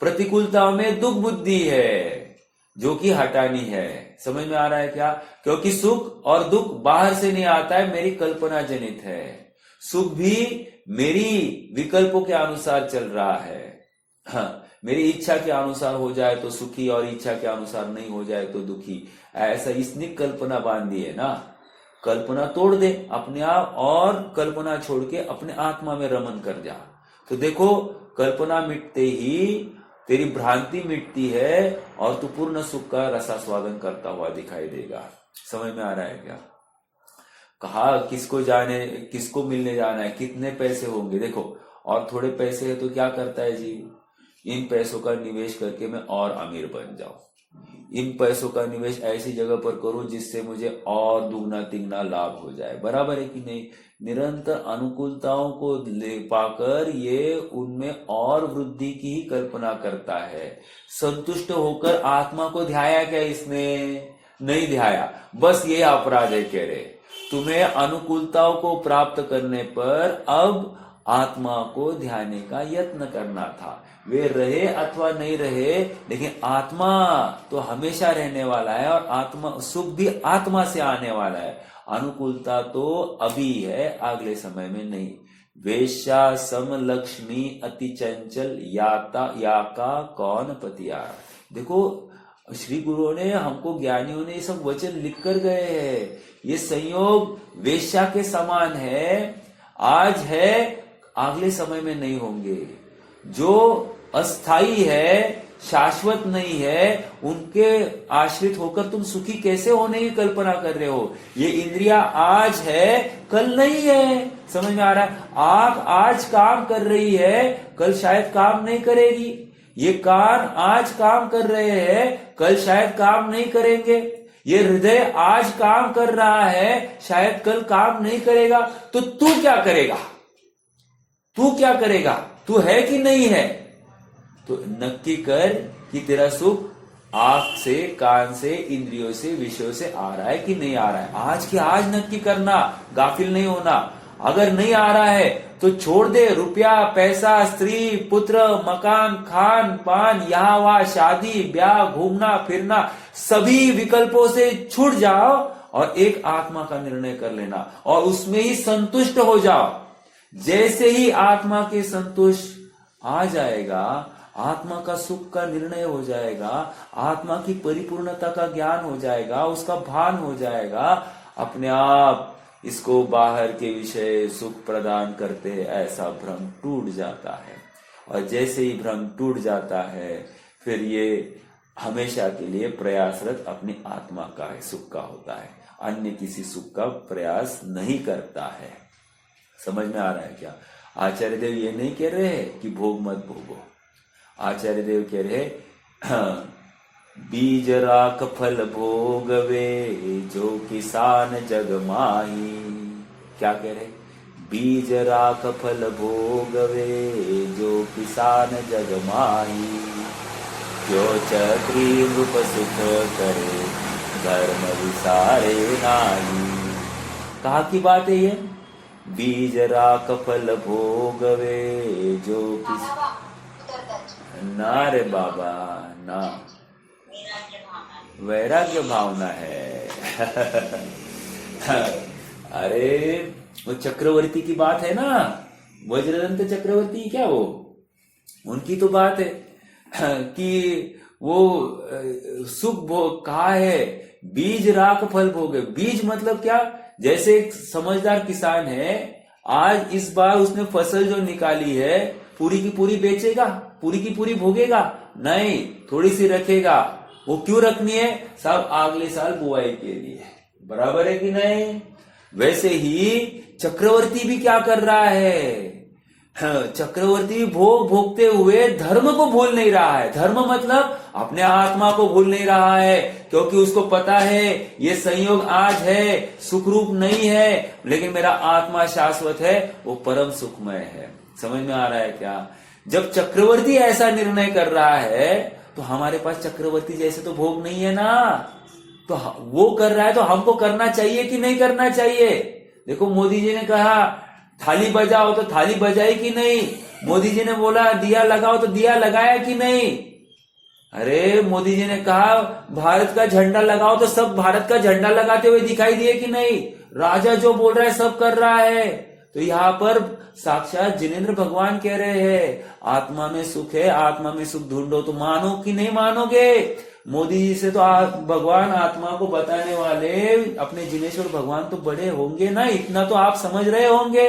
प्रतिकूलताओं में दुख बुद्धि है, जो कि हटानी है। समझ में आ रहा है क्या? क्योंकि सुख और दुख बाहर से नहीं आता है, मेरी कल्पना जनित है। सुख भी मेरी विकल्पों के अनुसार चल रहा है। हाँ, मेरी इच्छा के अनुसार हो जाए तो सुखी और इच्छा के अनुसार नहीं हो जाए तो दुखी, ऐसा इसने कल्पना बांधी है ना। कल्पना तोड़ दे अपने आप और कल्पना छोड़ के अपने आत्मा में रमन कर जा, तो देखो कल्पना मिटते ही तेरी भ्रांति मिटती है और तू पूर्ण सुख का रसास्वादन करता हुआ दिखाई देगा। समझ में आ रहा है क्या? कहा किसको जाने, किसको मिलने जाना है, कितने पैसे होंगे, देखो और थोड़े पैसे है तो क्या करता है जीव? इन पैसों का निवेश करके मैं और अमीर बन जाऊं, इन पैसों का निवेश ऐसी जगह पर करूं जिससे मुझे और दुगना तिगना लाभ हो जाए। बराबर है कि नहीं? निरंतर अनुकूलताओं को ले पाकर ये उनमें और वृद्धि की ही कल्पना करता है। संतुष्ट होकर आत्मा को ध्याया क्या इसने? नहीं ध्याया। बस ये अपराध है। कह रहे तुम्हें अनुकूलताओं को प्राप्त करने पर अब आत्मा को ध्यान का यत्न करना था। वे रहे अथवा नहीं रहे, लेकिन आत्मा तो हमेशा रहने वाला है और आत्मा सुख भी आत्मा से आने वाला है। अनुकूलता तो अभी है, अगले समय में नहीं। वेश्या सम लक्ष्मी अति चंचल याका कौन पतियारा। देखो श्री गुरुओं ने हमको, ज्ञानियों ने ये सब वचन लिख कर गए हैं। ये संयोग वेश्या के समान है, आज है अगले समय में नहीं होंगे। जो अस्थाई है, शाश्वत नहीं है, उनके आश्रित होकर तुम सुखी कैसे होने की कल्पना कर रहे हो। ये इंद्रिया आज है, कल नहीं है। समझ में आ रहा है? आंख आज काम कर रही है, कल शायद काम नहीं करेगी। ये कान आज काम कर रहे हैं, कल शायद काम नहीं करेंगे। ये हृदय आज काम कर रहा है, शायद कल काम नहीं करेगा। तो तू क्या करेगा? तू क्या करेगा? तू है कि नहीं है? तो नक्की कर कि तेरा सुख आंख से, कान से, इंद्रियों से, विषयों से आ रहा है कि नहीं आ रहा है। आज की आज नक्की करना, गाफिल नहीं होना। अगर नहीं आ रहा है तो छोड़ दे। रुपया, पैसा, स्त्री, पुत्र, मकान, खान पान, यहाँ वहां, शादी ब्याह, घूमना फिरना, सभी विकल्पों से छूट जाओ और एक आत्मा का निर्णय कर लेना और उसमें ही संतुष्ट हो जाओ। जैसे ही आत्मा के संतुष्ट आ जाएगा, आत्मा का सुख का निर्णय हो जाएगा, आत्मा की परिपूर्णता का ज्ञान हो जाएगा, उसका भान हो जाएगा, अपने आप इसको बाहर के विषय सुख प्रदान करते ऐसा भ्रम टूट जाता है। और जैसे ही भ्रम टूट जाता है, फिर ये हमेशा के लिए प्रयासरत अपनी आत्मा का है, सुख का होता है, अन्य किसी सुख का प्रयास नहीं करता है। समझ में आ रहा है क्या? आचार्य देव ये नहीं कह रहे कि भोग मत भोगो। आचार्य देव कह रहे बीज राख फल भोगवे जो किसान जग माही। क्या कह रहे? बीज राख फल भोगवे जो किसान जग माही। जो चक्री रूप सुख करे धर्म विसारे नाही। कहा की बात है ये? बीज राख फल भोगवे जो ना रे बाबा ना, वैराग्य भावना है। अरे वो चक्रवर्ती की बात है ना, वज्रदंत चक्रवर्ती, क्या वो उनकी तो बात है कि वो सुख भोग कहा है, बीज राख फल भोगे। बीज मतलब क्या? जैसे एक समझदार किसान है, आज इस बार उसने फसल जो निकाली है पूरी की पूरी बेचेगा, पूरी की पूरी भोगेगा? नहीं, थोड़ी सी रखेगा। वो क्यों रखनी है? सब अगले साल बुआई के लिए। बराबर है कि नहीं? वैसे ही चक्रवर्ती भी क्या कर रहा है? चक्रवर्ती भोग भोगते हुए धर्म को भूल नहीं रहा है। धर्म मतलब अपने आत्मा को भूल नहीं रहा है, क्योंकि उसको पता है ये संयोग आज है, सुखरूप नहीं है, लेकिन मेरा आत्मा शाश्वत है, वो परम सुखमय है। समझ में आ रहा है क्या? जब चक्रवर्ती ऐसा निर्णय कर रहा है तो हमारे पास चक्रवर्ती जैसे तो भोग नहीं है ना। तो वो कर रहा है तो हमको करना चाहिए कि नहीं करना चाहिए? देखो मोदी जी ने कहा थाली बजाओ तो थाली बजाई कि नहीं? मोदी जी ने बोला दिया लगाओ तो दिया लगाया कि नहीं? अरे मोदी जी ने कहा भारत का झंडा लगाओ तो सब भारत का झंडा लगाते हुए दिखाई दिए कि नहीं? राजा जो बोल रहा है सब कर रहा है। तो यहाँ पर साक्षात जिनेंद्र भगवान कह रहे हैं आत्मा में सुख है, आत्मा में सुख ढूंढो। तो मानो कि नहीं मानोगे? मोदी जी से तो भगवान आत्मा को बताने वाले अपने जिनेश्वर भगवान तो बड़े होंगे ना, इतना तो आप समझ रहे होंगे,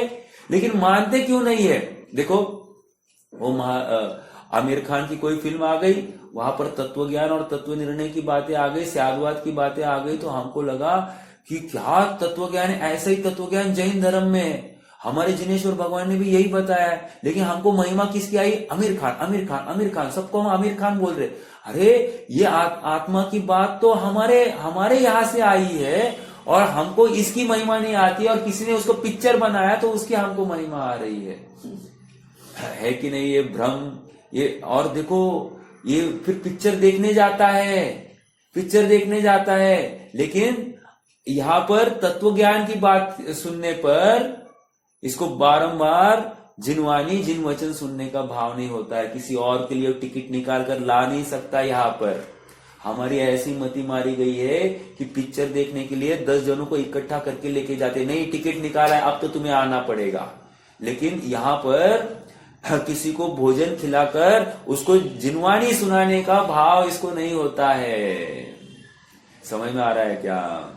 लेकिन मानते क्यों नहीं है? देखो वो आमिर खान की कोई फिल्म आ गई, वहां पर तत्व ज्ञान और तत्व निर्णय की बातें आ गई, स्यादवाद की बातें आ गई, तो हमको लगा कि क्या तत्व ज्ञान है। ऐसा ही तत्व ज्ञान जैन धर्म में है, हमारे जिनेश्वर भगवान ने भी यही बताया है। लेकिन हमको महिमा किसकी आई? आमिर खान, आमिर खान, आमिर खान, सबको हम आमिर खान बोल रहे। अरे ये आत्मा की बात तो हमारे यहाँ से आई है और हमको इसकी महिमा नहीं आती, और किसी ने उसको पिक्चर बनाया तो उसकी हमको महिमा आ रही है कि नहीं? ये भ्रम। ये और देखो ये फिर पिक्चर देखने जाता है, लेकिन यहाँ पर तत्व ज्ञान की बात सुनने पर इसको बारंबार जिनवानी जिन वचन सुनने का भाव नहीं होता है, किसी और के लिए टिकट निकाल कर ला नहीं सकता। यहाँ पर हमारी ऐसी मति मारी गई है कि पिक्चर देखने के लिए 10 जनों को इकट्ठा करके लेके जाते, नहीं टिकट निकाला है अब तो तुम्हें आना पड़ेगा। लेकिन यहाँ पर किसी को भोजन खिलाकर उसको जिनवानी सुनाने का भाव इसको नहीं होता है। समझ में आ रहा है क्या?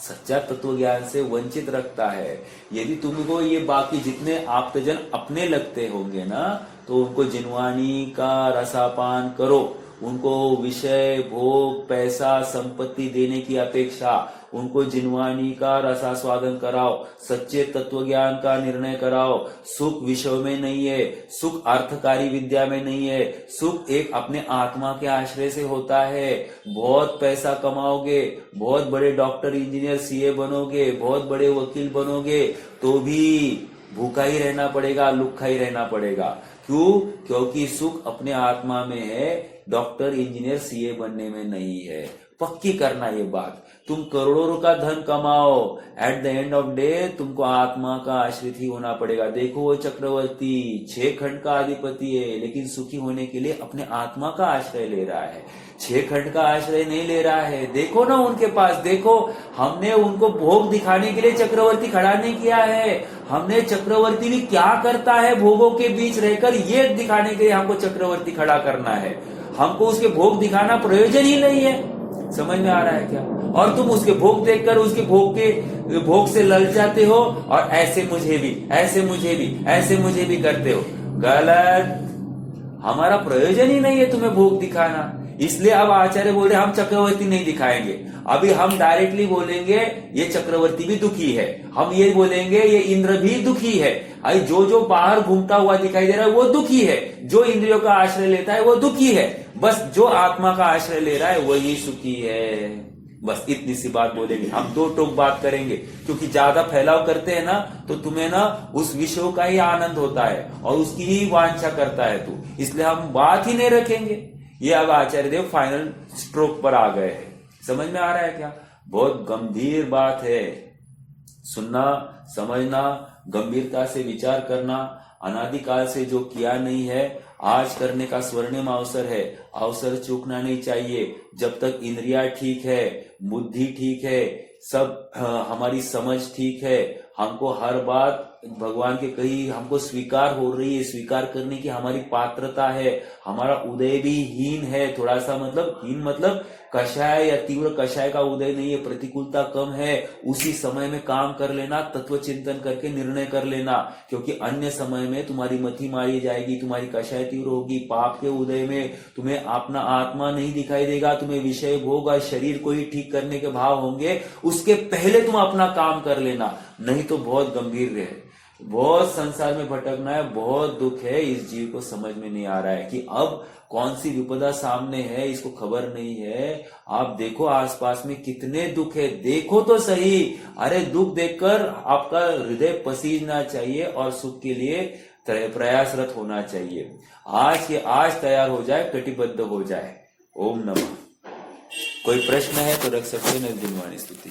सच्चा तत्व ज्ञान से वंचित रखता है। यदि तुमको ये बाकी जितने आप्तजन अपने लगते होंगे ना, तो उनको जिनवानी का रसापान करो, उनको विषय भोग पैसा संपत्ति देने की अपेक्षा उनको जिनवानी का रसास्वादन कराओ, सच्चे तत्व ज्ञान का निर्णय कराओ। सुख विषय में नहीं है, सुख अर्थकारी विद्या में नहीं है, सुख एक अपने आत्मा के आश्रय से होता है। बहुत पैसा कमाओगे, बहुत बड़े डॉक्टर इंजीनियर सीए बनोगे, बहुत बड़े वकील बनोगे, तो भी भूखा ही रहना पड़ेगा, लुक्खा ही रहना पड़ेगा। क्यों? क्योंकि सुख अपने आत्मा में है, डॉक्टर इंजीनियर सीए बनने में नहीं है। पक्की करना ये बात। तुम करोड़ों का धन कमाओ, at the end of day तुमको आत्मा का आश्रित ही होना पड़ेगा। देखो वो चक्रवर्ती 6 खंड का अधिपति है, लेकिन सुखी होने के लिए अपने आत्मा का आश्रय ले रहा है, 6 खंड का आश्रय नहीं ले रहा है। देखो ना उनके पास, देखो हमने उनको भोग दिखाने के लिए चक्रवर्ती खड़ा नहीं किया है। हमने चक्रवर्ती भी क्या करता है भोगों के बीच रहकर, ये दिखाने के लिए हमको चक्रवर्ती खड़ा करना है। हमको उसके भोग दिखाना प्रयोजन ही नहीं है। समझ में आ रहा है क्या? और तुम उसके भोग देखकर उसके भोग से ललचाते हो और ऐसे मुझे भी, ऐसे मुझे भी, ऐसे मुझे भी करते हो। गलत। हमारा प्रयोजन ही नहीं है तुम्हें भोग दिखाना। इसलिए अब आचार्य बोल रहे हम चक्रवर्ती नहीं दिखाएंगे। अभी हम डायरेक्टली बोलेंगे ये चक्रवर्ती भी दुखी है, हम ये बोलेंगे ये इंद्र भी दुखी है। अरे जो बाहर घूमता हुआ दिखाई दे रहा है वो दुखी है, जो इंद्रियों का आश्रय लेता है वो दुखी है, बस जो आत्मा का आश्रय ले रहा है वही सुखी है। बस इतनी सी बात बोलेंगे हम। 2 टोक बात करेंगे, क्योंकि ज्यादा फैलाव करते हैं ना तो तुम्हें ना उस विषयों का ही आनंद होता है और उसकी ही वांछा करता है तू, इसलिए हम बात ही नहीं रखेंगे। ये अब आचार्य देव फाइनल स्ट्रोक पर आ गए हैं। समझ में आ रहा है क्या? बहुत गंभीर बात है। सुनना, समझना, गंभीरता से विचार करना, अनादिकाल से जो किया नहीं है आज करने का स्वर्णिम अवसर है। अवसर चूकना नहीं चाहिए। जब तक इंद्रियां ठीक है, बुद्धि ठीक है, सब हमारी समझ ठीक है, हमको हर बात भगवान के कही हमको स्वीकार हो रही है, स्वीकार करने की हमारी पात्रता है। हमारा उदय भी हीन है, थोड़ा सा मतलब हीन मतलब कषाय या तीव्र कषाय का उदय नहीं है, प्रतिकूलता कम है। उसी समय में काम कर लेना, तत्व चिंतन करके निर्णय कर लेना, क्योंकि अन्य समय में तुम्हारी मति मारी जाएगी, तुम्हारी कषाय तीव्र होगी। पाप के उदय में तुम्हें अपना आत्मा नहीं दिखाई देगा, तुम्हें विषय भोग और शरीर को ही ठीक करने के भाव होंगे। उसके पहले तुम अपना काम कर लेना, नहीं तो बहुत गंभीर है। बहुत संसार में भटकना है, बहुत दुख है। इस जीव को समझ में नहीं आ रहा है कि अब कौन सी विपदा सामने है, इसको खबर नहीं है। आप देखो आसपास में कितने दुख है, देखो तो सही। अरे दुख देखकर आपका हृदय पसीजना चाहिए और सुख के लिए प्रयासरत होना चाहिए। आज के आज तैयार हो जाए, कटिबद्ध हो जाए। ओम नमः। कोई प्रश्न है तो रख सकते हैं। जिनवानी स्तुति।